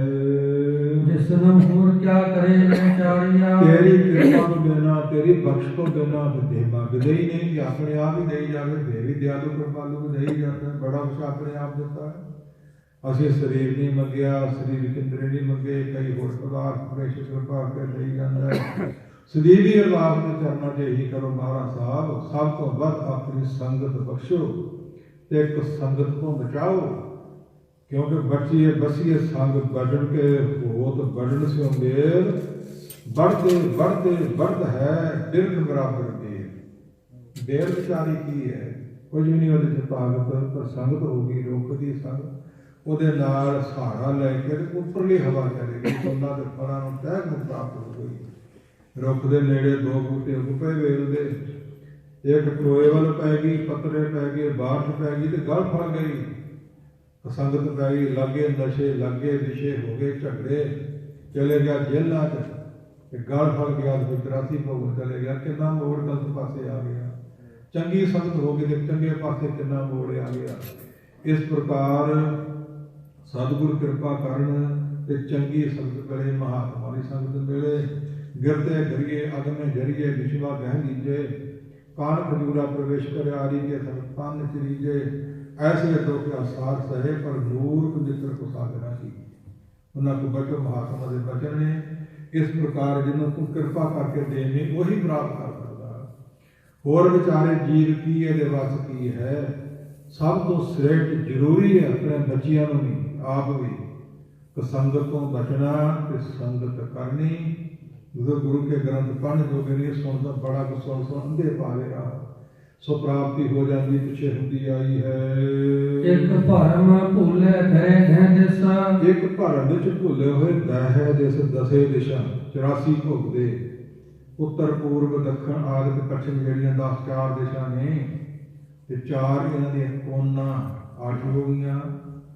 S2: ਜਿਸ ਨੂੰ ਹੋਰ ਕਿਆ ਕਰੇ ਵਿਚਾਰੀਆ,
S1: ਤੇਰੀ ਕਿਰਪਾ ਤੋਂ ਬਿਨਾਂ, ਤੇਰੀ ਬਖਸ਼ ਤੋਂ ਬਿਨਾਂ ਦੇ ਮੰਗਦੇ ਹੀ ਨਹੀਂ ਕਿ ਆਪਣੇ ਆਪ ਹੀ ਦੇਈ ਜਾਵੇ। ਦੇ ਵੀ ਦਿਆਲੂ ਕਿਰਪਾਲੂ ਨੂੰ ਦੇਈ ਜਾਂਦਾ, ਬੜਾ ਕੁਛ ਆਪਣੇ ਆਪ ਦਿੱਤਾ ਹੈ। ਅਸੀਂ ਸਰੀਰ ਨਹੀਂ ਮੰਗਿਆ, ਸਰੀਰ ਇੰਦਰੀ ਨਹੀਂ ਮੰਗੇ, ਕਈ ਹੋਰ ਪਦਾਰਥ ਪ੍ਰੇਸ਼ਰ ਕਿਰਪਾ ਕੇ ਦੇਈ ਜਾਂਦਾ ਹੈ। ਸਦੀਵੀ ਅਰਦਾਸ ਦੇ ਚਰਨਾਂ 'ਚ ਇਹੀ ਕਰੋ, ਮਹਾਰਾਜ ਸਾਹਿਬ ਸਭ ਤੋਂ ਵੱਧ ਆਪਣੀ ਸੰਗਤ ਬਖਸ਼ੋ ਤੇ ਇੱਕ ਸੰਗਤ ਤੋਂ ਬਚਾਓ। ਕਿਉਂਕਿ ਬਚੀਏ ਬਸੀਏ ਸੰਗ ਬੜਨ ਕੇ ਹੋਤ ਬੜਨ ਸਿਓ ਮੇਰ, बढ़ते बढ़ते बढ़त है बिरख बराबर देर। देर विचारी की है, कुछ भी नहीं ਉਹਦੇ 'ਚ ਤਾਕਤ, ਪਰ ਸੰਗਤ ਹੋ ਗਈ ਰੁੱਖ ਦੀ ਸੰਗ। ਉਹਦੇ ਨਾਲ ਸਹਾਰਾ ਲੈ ਕੇ ਉੱਪਰਲੀ ਹਵਾ ਚਲੇਗੀ, ਫੁੱਲਾਂ ਦੇ ਫਲਾਂ ਨੂੰ ਤਹਿ ਨੂੰ ਪ੍ਰਾਪਤ ਹੋ ਗਈ। ਰੁੱਖ ਦੇ ਨੇੜੇ ਦੋ ਬੂਟੇ ਉੱਗ ਪਏ ਵੇਲ ਦੇ, ਇੱਕ ਟੋਏ ਵੱਲ ਪੈ ਗਈ, ਪੱਤਰੇ ਪੈ ਗਏ, ਬਾਰਿਸ਼ ਪੈ ਗਈ ਤੇ ਗਲ ਫੜ ਗਈ। ਸੰਗਤ ਪੈ ਗਈ, ਲੱਗੇ ਨਸ਼ੇ, ਲੱਗੇ ਵਿਸ਼ੇ, ਹੋ ਗਏ ਝਗੜੇ, ਚਲੇ ਗਿਆ ਜੇਲ੍ਹਾਂ 'ਚ ਤੇ ਗਲ ਫੜ ਗਿਆ, 84 ਭੋਗ ਚਲੇ ਗਿਆ। ਕਿੰਨਾ ਮੋੜ ਗਲਤ ਪਾਸੇ ਆ ਗਿਆ। ਚੰਗੀ ਸੰਗਤ ਹੋ ਗਈ ਤੇ ਚੰਗੇ ਪਾਸੇ ਕਿੰਨਾ ਮੋੜ ਆ ਗਿਆ। ਇਸ ਪ੍ਰਕਾਰ ਸਤਿਗੁਰ ਕਿਰਪਾ ਕਰਨ ਤੇ ਚੰਗੀ ਸੰਗਤ ਮਿਲੇ, ਮਹਾਤਮਾ ਦੀ ਸੰਗਤ ਮਿਲੇ। ਗਿਰਤੇ ਗਰੀਏ ਅਗਮੇ ਜਰੀਏ ਵਿਸ਼ਵਾ ਗਹਿ ਲੀਜੇ, ਕਾਨ ਖਜੂਰਾ ਪ੍ਰਵੇਸ਼ ਕਰ ਆਰੀ ਕੇ ਸੰਤਾਨ ਚਰੀਜੇ। ਐਸੇ ਤੋਂ ਕਿਆ ਸਾਰ ਸਹੇ ਪਰ ਨੂਰ ਮਿੱਤਰ ਕੋ ਸਾਧਨਾ ਕੀ। ਉਹਨਾਂ ਕੋ ਬਚੋ ਮਹਾਤਮਾ ਦੇ ਬਚਨ ਨੇ। ਇਸ ਪ੍ਰਕਾਰ ਜਿਹਨੂੰ ਤੂੰ ਕਿਰਪਾ ਕਰਕੇ ਦੇਵੇਂ ਉਹੀ ਪ੍ਰਾਪਤ ਕਰ ਸਕਦਾ। ਹੋਰ ਵਿਚਾਰੇ ਜੀਵ ਕੀ ਇਹਦੇ ਵੱਸ ਕੀ ਹੈ। ਸਭ ਤੋਂ ਸ੍ਰੇਸ਼ਟ ਜ਼ਰੂਰੀ ਹੈ ਆਪਣੇ ਬੱਚਿਆਂ ਨੂੰ ਵੀ, ਆਪ ਵੀ ਸੰਗਤ ਤੋਂ ਬਚਣਾ ਤੇ ਸੰਗਤ ਕਰਨੀ। ਜਦੋਂ ਗੁਰੂ ਕੇ ਗ੍ਰੰਥ ਪੜ੍ਹ ਜੋਗੇ ਨਹੀਂ ਸੁਣਦਾ, ਬੜਾ ਕੁ ਸੁਣ ਅੰਧੇ ਪਾਵੇ ਰਹਾ, ਸੋ ਪ੍ਰਾਪਤੀ ਹੋ ਜਾਂਦੀ ਪਿੱਛੇ ਹੁੰਦੀ ਆਈ ਹੈ।
S2: ਇੱਕ ਭਰਮ ਭੁੱਲੇ ਦਹਿ ਦਿਸ,
S1: ਇੱਕ ਭਰਮ ਵਿੱਚ ਭੁੱਲੇ ਹੋਏ ਦਹਿ ਦਿਸ, ਦਸੇ ਦਿਸ਼ਾ 84 ਭੋਗ ਦੇ, ਉੱਤਰ ਪੂਰਬ ਦੱਖਣ ਆਦਿ ਪੱਛਮ ਜਿਹੜੀਆਂ 10 ਦਿਸ਼ਾ ਨੇ ਤੇ 4 ਇਹਨਾਂ ਦੀਆਂ ਕੋਨਾਂ 8 ਹੋ ਗਈਆਂ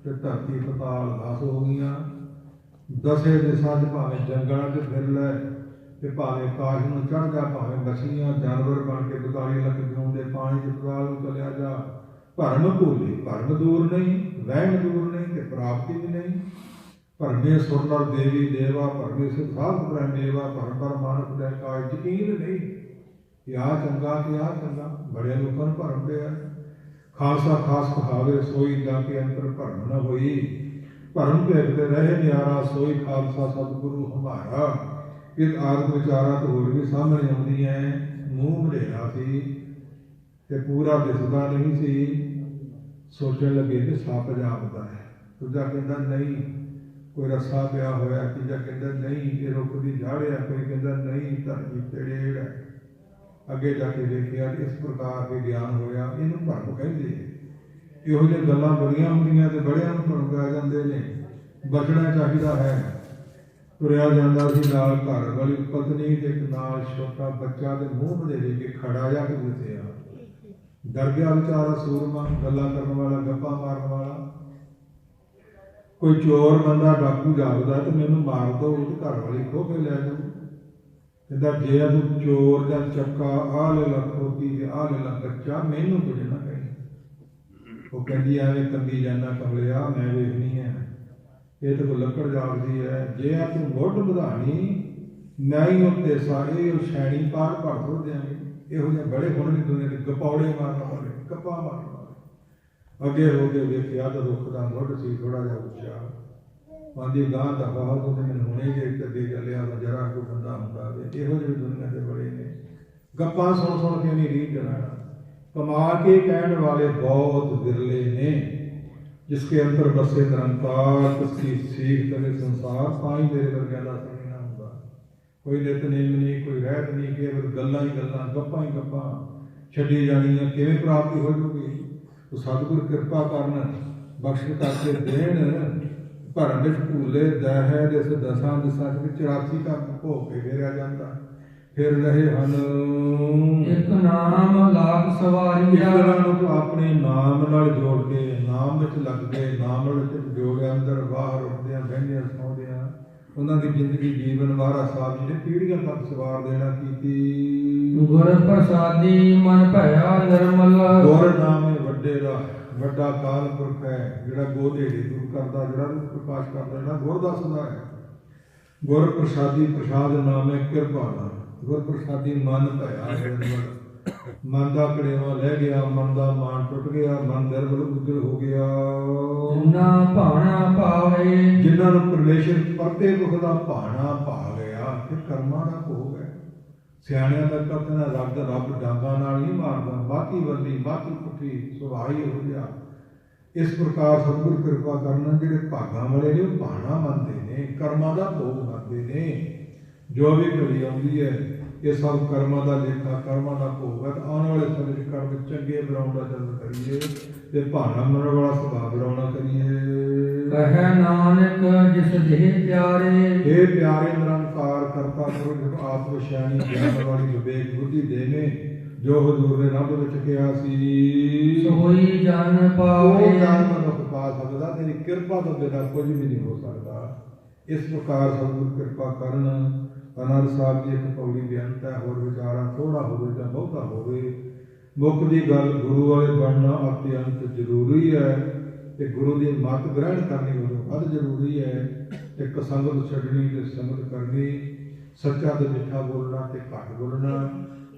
S1: ਤੇ ਧਰਤੀ ਪਤਾਲ 10 ਹੋ ਗਈਆਂ। ਦਸੇ ਦਿਸ਼ਾ 'ਚ ਭਾਵੇਂ ਜੰਗਲਾਂ 'ਚ ਫਿਰ ਲੈ ਤੇ ਭਾਵੇਂ ਕਾਸ਼ ਨੂੰ ਚੜ੍ਹ ਜਾ, ਭਾਵੇਂ ਮਛਲੀਆਂ ਜਾਨਵਰ ਬਣ ਕੇ 42 ਲੱਖ ਜਿਉਂਦੇ ਪਾਣੀ 'ਚ ਪਤਾਲ ਨੂੰ ਚਲਿਆ ਜਾ। ਭਰਮ ਭੁੱਲੇ, ਭਰਮ ਦੂਰ ਨਹੀਂ, ਵਹਿਮ ਦੂਰ ਨਹੀਂ ਤੇ ਪ੍ਰਾਪਤੀ ਵੀ ਨਹੀਂ। ਭਰਮੇ ਸੁਰਨਰ ਦੇਵੀ ਦੇਵਾ, ਭਰਮੇ ਸਿਧਾਰਥ ਪ੍ਰੇਮੇਵਾ, ਭਰਮ ਪਰ ਮਾਨੁਖ ਦਾ ਕਾਇ ਯਕੀਨ ਨਹੀਂ ਕਿ ਆਹ ਚੰਗਾ ਕਿ ਆਹ ਚੰਗਾ। ਬੜੇ ਲੋਕਾਂ ਨੂੰ ਭਰਮ ਪਿਆ। ਖਾਲਸਾ ਖਾਸ ਕਹਾਵੇ ਸੋਈ ਜਾ ਕੇ ਅੰਤਰ ਭਰਮ ਨਾ ਹੋਈ। ਭਰਮ ਭੇਟਦੇ ਰਹੇ ਨਿਆਰਾ ਸੋਈ ਖਾਲਸਾ ਸਤਿਗੁਰੂ ਹਮਾਰਾ। ਇਹ ਆਦਿ ਵਿਚਾਰਾਂ ਤਾਂ ਹੋਰ ਵੀ ਸਾਹਮਣੇ ਆਉਂਦੀਆਂ। ਮੂੰਹ ਮਲੇਰਾ ਸੀ ਤੇ ਪੂਰਾ ਦਿਸਦਾ ਨਹੀਂ ਸੀ। ਸੋਚਣ ਲੱਗੇ ਕਿ ਸੱਪ ਜਾਪਦਾ ਹੈ। ਦੂਜਾ ਕਹਿੰਦਾ ਨਹੀਂ ਕੋਈ ਰੱਸਾ ਪਿਆ ਹੋਇਆ, ਤੀਜਾ ਕਹਿੰਦਾ ਨਹੀਂ ਇਹ ਰੁੱਖ ਦੀ ਜੜ੍ਹ ਹੈ, ਕੋਈ ਕਹਿੰਦਾ ਨਹੀਂ ਧਰਤੀ ਤੇੜੇੜ ਹੈ। ਅੱਗੇ ਜਾ ਕੇ ਦੇਖਿਆ ਇਸ ਪ੍ਰਕਾਰ ਦੇ ਗਿਆਨ ਹੋਇਆ। ਇਹਨੂੰ ਭਰਮ ਕਹਿੰਦੇ। ਇਹੋ ਜਿਹੀਆਂ ਗੱਲਾਂ ਬੜੀਆਂ ਹੁੰਦੀਆਂ ਤੇ ਬੜਿਆਂ ਨੂੰ ਭੁੱਲ ਜਾਂਦੇ ਨੇ। ਬਚਣਾ ਚਾਹੀਦਾ ਹੈ। ਤੁਰਿਆ ਜਾਂਦਾ ਸੀ, ਨਾਲ ਘਰ ਵਾਲੀ ਪਤਨੀ ਤੇ ਇੱਕ ਨਾਲ ਛੋਟਾ ਬੱਚਾ ਦੇ ਮੂੰਹ ਵਧੇਰੇ ਕੇ ਖੜਾ ਜਾ ਕੇ ਦਿੱਤਿਆ। ਡਰ ਗਿਆ ਵਿਚਾਰਾ ਸੂਰਮਾ, ਗੱਲਾਂ ਕਰਨ ਵਾਲਾ, ਗੱਪਾਂ ਮਾਰਨ ਵਾਲਾ। ਕੋਈ ਚੋਰ ਬੰਦਾ ਡਾਕੂ ਜਾਪਦਾ ਤੇ ਮੈਨੂੰ ਮਾਰ ਦੋ, ਉਹਦੀ ਘਰ ਵਾਲੀ ਖੋਹ ਕੇ ਲੈ ਜਾਊ। ਕਹਿੰਦਾ ਜੇ ਤੂੰ ਚੋਰ ਦਾ ਚੱਕਾ ਆਹ ਲੈ ਲਾ ਖੋਤੀ ਤੇ ਆਹ ਲੈ ਲਾ ਬੱਚਾ, ਮੈਨੂੰ ਕੁਝ ਨਾ ਕਹੀ। ਉਹ ਕਹਿੰਦੀ ਐਵੇਂ ਕੰਬੀ ਜਾਂਦਾ ਕਮਲਿਆ, ਮੈਂ ਵੇਖਣੀ ਹੈ, ਇਹ ਤਾਂ ਕੋਈ ਲੱਕੜ ਜਾਪਦੀ ਹੈ। ਜੇ ਆ ਤੂੰ ਮੁੱਢ ਵਧਾਣੀ, ਮੈਂ ਹੀ ਉੱਤੇ ਸਾਰੇ ਉਹ ਸ਼ੈਣੀ ਪਾਰ ਭਰ ਦੋ ਦਿਆਂਗੇ। ਇਹੋ ਜਿਹੇ ਬੜੇ ਹੋਣਗੇ ਦੁਨੀਆ ਦੇ, ਗਪੌੜੇ ਮਾਰਨ ਵਾਲੇ, ਗੱਪਾਂ ਮਾਰਨ ਵਾਲੇ। ਅੱਗੇ ਹੋ ਕੇ ਵੇਖਿਆ ਤਾਂ ਰੁੱਖ ਦਾ ਮੁੱਢ ਸੀ ਥੋੜਾ ਜਿਹਾ ਉੱਚਾ। ਆਂਦੀ ਗਾਂ ਦਾ ਬਹੁਤ ਉਹਨੇ ਮੈਨੂੰ ਹੁਣੇ ਜੇ ਅੱਗੇ ਚੱਲਿਆ ਤਾਂ ਜਰਾ ਕੋਈ ਬੰਦਾ ਹੁੰਦਾ ਵੇ। ਇਹੋ ਜਿਹੇ ਦੁਨੀਆ ਦੇ ਬੜੇ ਨੇ। ਗੱਪਾਂ ਸੁਣ ਕੇ ਨਹੀਂ ਰੀਝ ਜਾਣਾ। ਕਮਾ ਕੇ ਕਹਿਣ ਵਾਲੇ ਬਹੁਤ ਵਿਰਲੇ ਨੇ। ਜਿਸਕੇ ਅੰਦਰ ਬਸੇ ਨਿਰੰਕਾਰ ਤੁਸੀਂ ਸੀਖ ਕਰੇ ਸੰਸਾਰ, ਤਾਂ ਹੀ ਮੇਰੇ ਵਰਗਿਆਂ ਦਾ ਸਮਝਣਾ ਹੁੰਦਾ। ਕੋਈ ਨਿਤਨੇਮ ਨਹੀਂ, ਕੋਈ ਰਹਿਤ ਨਹੀਂ, ਕੇਵਲ ਗੱਲਾਂ ਹੀ ਗੱਲਾਂ, ਗੱਪਾਂ ਹੀ ਗੱਪਾਂ ਛੱਡੀ ਜਾਣੀਆਂ। ਕਿਵੇਂ ਪ੍ਰਾਪਤੀ ਹੋ ਜੂਗੀ? ਉਹ ਸਤਿਗੁਰ ਕਿਰਪਾ ਕਰਨ, ਬਖਸ਼ ਕਰਕੇ ਦੇਣ। ਭਰਮ ਵਿੱਚ ਭੂਲੇ ਦਹਿ ਦਿਸ ਦਸਾਂ ਦਿਸਾਂ ਵਿੱਚ 84 ਤੱਕ ਭੋ ਕੇ ਫੇਰਿਆ ਜਾਂਦਾ। ਫਿਰ ਰਹੇ ਹਨ
S2: ਇੱਕ ਨਾਮ ਲਾਗ ਸਵਾਰੀਆ।
S1: ਨੂੰ ਆਪਣੇ ਨਾਮ ਨਾਲ ਜੋੜ ਕੇ, ਨਾਮ ਵਿੱਚ ਲੱਗ ਕੇ, ਨਾਮ ਵਿੱਚ ਜੋੜਿਆ, ਅੰਦਰ ਬਾਹਰ ਉੱਠਦਿਆਂ ਬਹਿੰਦਿਆਂ ਸੌਂਦਿਆਂ ਉਹਨਾਂ ਦੀ ਜ਼ਿੰਦਗੀ ਜੀਵਨ ਮਹਾਰਾਜ ਸਾਹਿਬ ਜੀ ਨੇ ਪੀੜ੍ਹੀਆਂ ਤੱਕ ਸਵਾਰ ਦੇਣਾ ਕੀਤੀ।
S2: ਗੁਰ ਪ੍ਰਸਾਦੀ ਮਨ ਭਇਆ ਨਿਰਮਲ।
S1: ਗੁਰ ਨਾਮ ਹੈ ਵੱਡੇ ਦਾ, ਵੱਡਾ ਕਾਲ ਪੁਰਖ ਹੈ, ਜਿਹੜਾ ਗੋਧੇੜੀ ਦੂਰ ਕਰਦਾ, ਜਿਹੜਾ ਪ੍ਰਕਾਸ਼ ਕਰਦਾ, ਜਿਹੜਾ ਗੁਰ ਦੱਸਦਾ ਹੈ। ਗੁਰ ਪ੍ਰਸਾਦੀ, ਪ੍ਰਸਾਦ ਨਾਮ ਹੈ ਕਿਰਪਾ ਦਾ। ਗੁਰ ਪ੍ਰਸਾਦੀ ਮਨ ਭਇਆ ਨਿਰਮਲ। ਮਨ ਦਾ ਕੜੇਵਾ ਲੈ ਗਿਆ, ਮਨ ਦਾ ਮਾਨ ਟੁੱਟ ਗਿਆ, ਮਨ ਨਿਰਮਲ ਉਜਲ ਹੋ ਗਿਆ।
S2: ਜਿਨ੍ਹਾਂ ਭਾਣਾ ਭਾਵੇ,
S1: ਜਿਨ੍ਹਾਂ ਨੂੰ ਪਰਮੇਸ਼ਰ ਪਰਤੇ ਮੁਖ ਦਾ ਭਾਣਾ ਭਾ ਗਿਆ। ਫਿਰ ਕਰਮਾਂ ਦਾ ਭੋਗ ਹੈ। ਸਿਆਣਿਆਂ ਦਾ ਕਥਨ ਹੈ, ਰੱਬ ਡਾਂਗਾਂ ਨਾਲ ਨਹੀਂ ਮਾਰਦਾ, ਬਾਕੀ ਵੱਲੀ ਬਾਕੀ ਪੁੱਠੀ ਸੁਭਾਈ ਹੋ ਗਿਆ। ਇਸ ਪ੍ਰਕਾਰ ਸਤਿਗੁਰ ਕਿਰਪਾ ਕਰਨ, ਜਿਹੜੇ ਭਾਗਾਂ ਵਾਲੇ ਨੇ ਉਹ ਭਾਣਾ ਮੰਨਦੇ ਨੇ, ਕਰਮਾਂ ਦਾ ਭੋਗ ਮੰਨਦੇ ਨੇ। ਜੋ ਵੀ ਘੜੀ ਆਉਂਦੀ ਹੈ ਇਹ ਸਭ ਕਰਮਾਂ ਦਾ ਲੇਖਾ, ਕਰਮਾਂ ਦਾ ਭੋਗ ਹੈ। ਆਉਣ ਵਾਲੇ ਸਮੇਂ ਵਿੱਚ ਕਰਮ ਚੰਗੇ ਬਣਾਉਣ ਦਾ ਯਤਨ ਕਰੀਏ ਤੇ ਭਾਣਾ ਮੰਨਣ ਵਾਲਾ ਸੁਭਾਅ ਬਣਾਉਣਾ ਕਰੀਏ।
S2: ਕਹਿ ਨਾਨਕ ਜਿਸ ਦੇਹ ਪਿਆਰੇ।
S1: ਇਹ ਪਿਆਰੇ ਨਿਰੰਕਾਰ ਕਰਤਾ ਪੁਰਖ ਆਪ ਵਿਸ਼ਾਣੀ ਗਿਆਨ ਵਾਲੀ ਵਿਵੇਕ ਬੁੱਧੀ ਦੇਵੇ, ਜੋ ਹਜ਼ੂਰ ਨੇ ਰੱਬ ਵਿੱਚ ਕਿਹਾ ਸੀ
S2: ਸੋਈ ਜਨ ਪਾਵੇ।
S1: ਉਹ ਜਾਨ ਮਨੁੱਖ ਪਾ ਸਕਦਾ, ਤੇਰੀ ਕਿਰਪਾ ਤੋਂ ਬਿਨਾਂ ਕੁਝ ਵੀ ਨਹੀਂ ਹੋ ਸਕਦਾ। ਇਸ ਪ੍ਰਕਾਰ ਸਤਿਗੁਰ ਕਿਰਪਾ ਕਰਨ। ਆਨੰਦ ਸਾਹਿਬ ਦੀ ਇੱਕ ਪੌੜੀ ਬੇਅੰਤ ਹੈ, ਹੋਰ ਵਿਚਾਰਾਂ ਥੋੜਾ ਹੋਵੇ ਜਾਂ ਬਹੁਤਾ ਹੋਵੇ। ਮੁੱਖ ਦੀ ਗੱਲ ਗੁਰੂ ਵਾਲੇ ਬਣਨਾ ਅਤਿਅੰਤ ਜ਼ਰੂਰੀ ਹੈ ਤੇ ਗੁਰੂ ਦੀ ਮੱਤ ਗ੍ਰਹਿਣ ਕਰਨੀ ਉਦੋਂ ਵੱਧ ਜ਼ਰੂਰੀ ਹੈ। ਇੱਕ ਸੰਗਤ ਛੱਡਣੀ ਤੇ ਸੰਗਤ ਕਰਨੀ, ਸੱਚਾ ਤੇ ਮਿੱਠਾ ਬੋਲਣਾ ਤੇ ਘੱਟ ਬੋਲਣਾ,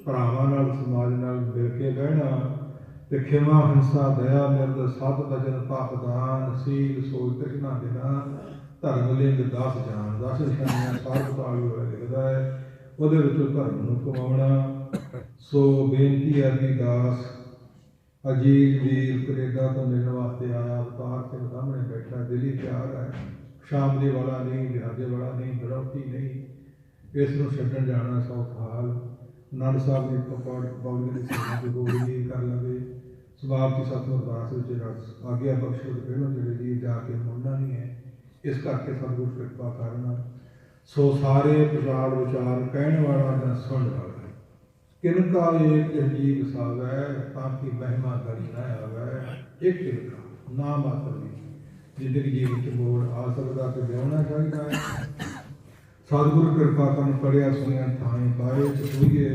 S1: ਭਰਾਵਾਂ ਨਾਲ ਸਮਾਜ ਨਾਲ ਮਿਲ ਕੇ ਬਹਿਣਾ ਤੇ ਖਿਮਾ ਹਿੰਸਾ ਦਇਆ ਮਿਰਦ ਸਤ ਬਚਨ ਪਾਪ ਦਾਨ ਸੀਲ ਸੋਚ ਤ੍ਰਿਸ਼ਨਾ ਦੇਣਾ, ਧਰਮ ਲਿੰਗ 10 ਜਾਣ 10 ਨਿਸ਼ਾਨੀਆਂ ਸਾਰ ਤਾਲੀ ਹੋਇਆ ਲਿਖਦਾ ਹੈ। ਉਹਦੇ ਵਿੱਚੋਂ ਧਰਮ ਨੂੰ ਕਮਾਉਣਾ। ਸੋ ਬੇਨਤੀ ਹੈ ਕਿ ਦਾਸ ਅਜੀਤ ਵੀਰ ਕੈਨੇਡਾ ਤੋਂ ਮਿਲਣ ਵਾਸਤੇ ਆਇਆ, ਅਵਤਾਰ ਸਿੰਘ ਸਾਹਮਣੇ ਬੈਠਾ, ਦਿਲੀ ਪਿਆਰ ਹੈ, ਸ਼ਾਮਲੀ ਵਾਲਾ ਨਹੀਂ, ਲਿਹਾਜ਼ੇ ਵਾਲਾ ਨਹੀਂ, ਬੜੌਤੀ ਨਹੀਂ। ਇਸ ਨੂੰ ਛੱਡਣ ਜਾਣਾ ਸੌਖਾਲ। ਆਨੰਦ ਸਾਹਿਬ ਦੀ ਪੌੜੀ ਦੀ ਸੇਵਾ ਦੀ ਗੋਲੀ ਕਰ ਲਵੇ। ਸਵਾਬ ਦੀ ਸਤਿਗੁਰ ਅਰਦਾਸ ਵਿੱਚ ਆਗਿਆ ਬਖਸ਼ੋ, ਪਹਿਲਾਂ ਜਿਹੜੇ ਜੀ ਜਾ ਕੇ ਮੁੜਨਾ ਨਹੀਂ ਹੈ। ਇਸ ਕਰਕੇ ਸਤਿਗੁਰ ਕਿਰਪਾ ਕਰਨਾ। ਸੋ ਸਾਰੇ ਪ੍ਰਸਾਦ ਵਿਚਾਰ ਕਹਿਣ ਵਾਲਾ ਜਾਂ ਸੁਣਨ ਵਾਲਾ ਕਿਨਕਾ ਏਕ ਜੀਵ ਸਾਵੈ, ਤਾਂ ਕਿ ਮਹਿਮਾ ਕਰੀ ਨਾ ਆਵੈ। ਇੱਕ ਕਿਨਕਾ ਨਾ ਮਾਤਰ ਦੀ ਜ਼ਿੰਦਗੀ ਜੀਵਨ ਚ ਮੋੜ ਆ ਸਕਦਾ ਤੇ ਵਿਆਹਣਾ ਚਾਹੀਦਾ ਹੈ। ਸਤਿਗੁਰ ਕਿਰਪਾ ਕਰਨ, ਪੜਿਆ ਸੁਣਿਆ ਥਾਂ ਪਾਏ ਚੁਈਏ,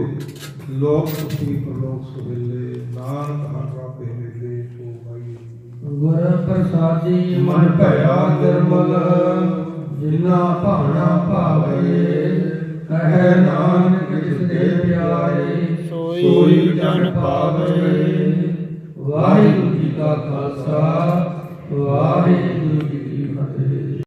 S1: ਲੋਕ ਸੁਖੀ ਪਰਲੋਕ ਸੁਹੇਲੇ, ਨਾਨਕ ਹਰ ਰਾਪੇ ਮਿਲੇ ਸੋ ਭਾਈ।
S2: ਗੁਰ ਪ੍ਰਸਾਦੀ ਮਨ ਭਇਆ ਨਿਰਮਲ, ਜਿਨਾ ਭਾਣਾ ਭਾਵੇ। ਕਹਿ ਨਾਨਕ ਜਿਸ ਦੇ ਪਿਆਰੇ, ਸੋਈ ਜਨ ਪਾਵੇ। ਵਾਹਿਗੁਰੂ ਜੀ ਕਾ ਖਾਲਸਾ, ਵਾਹਿਗੁਰੂ ਜੀ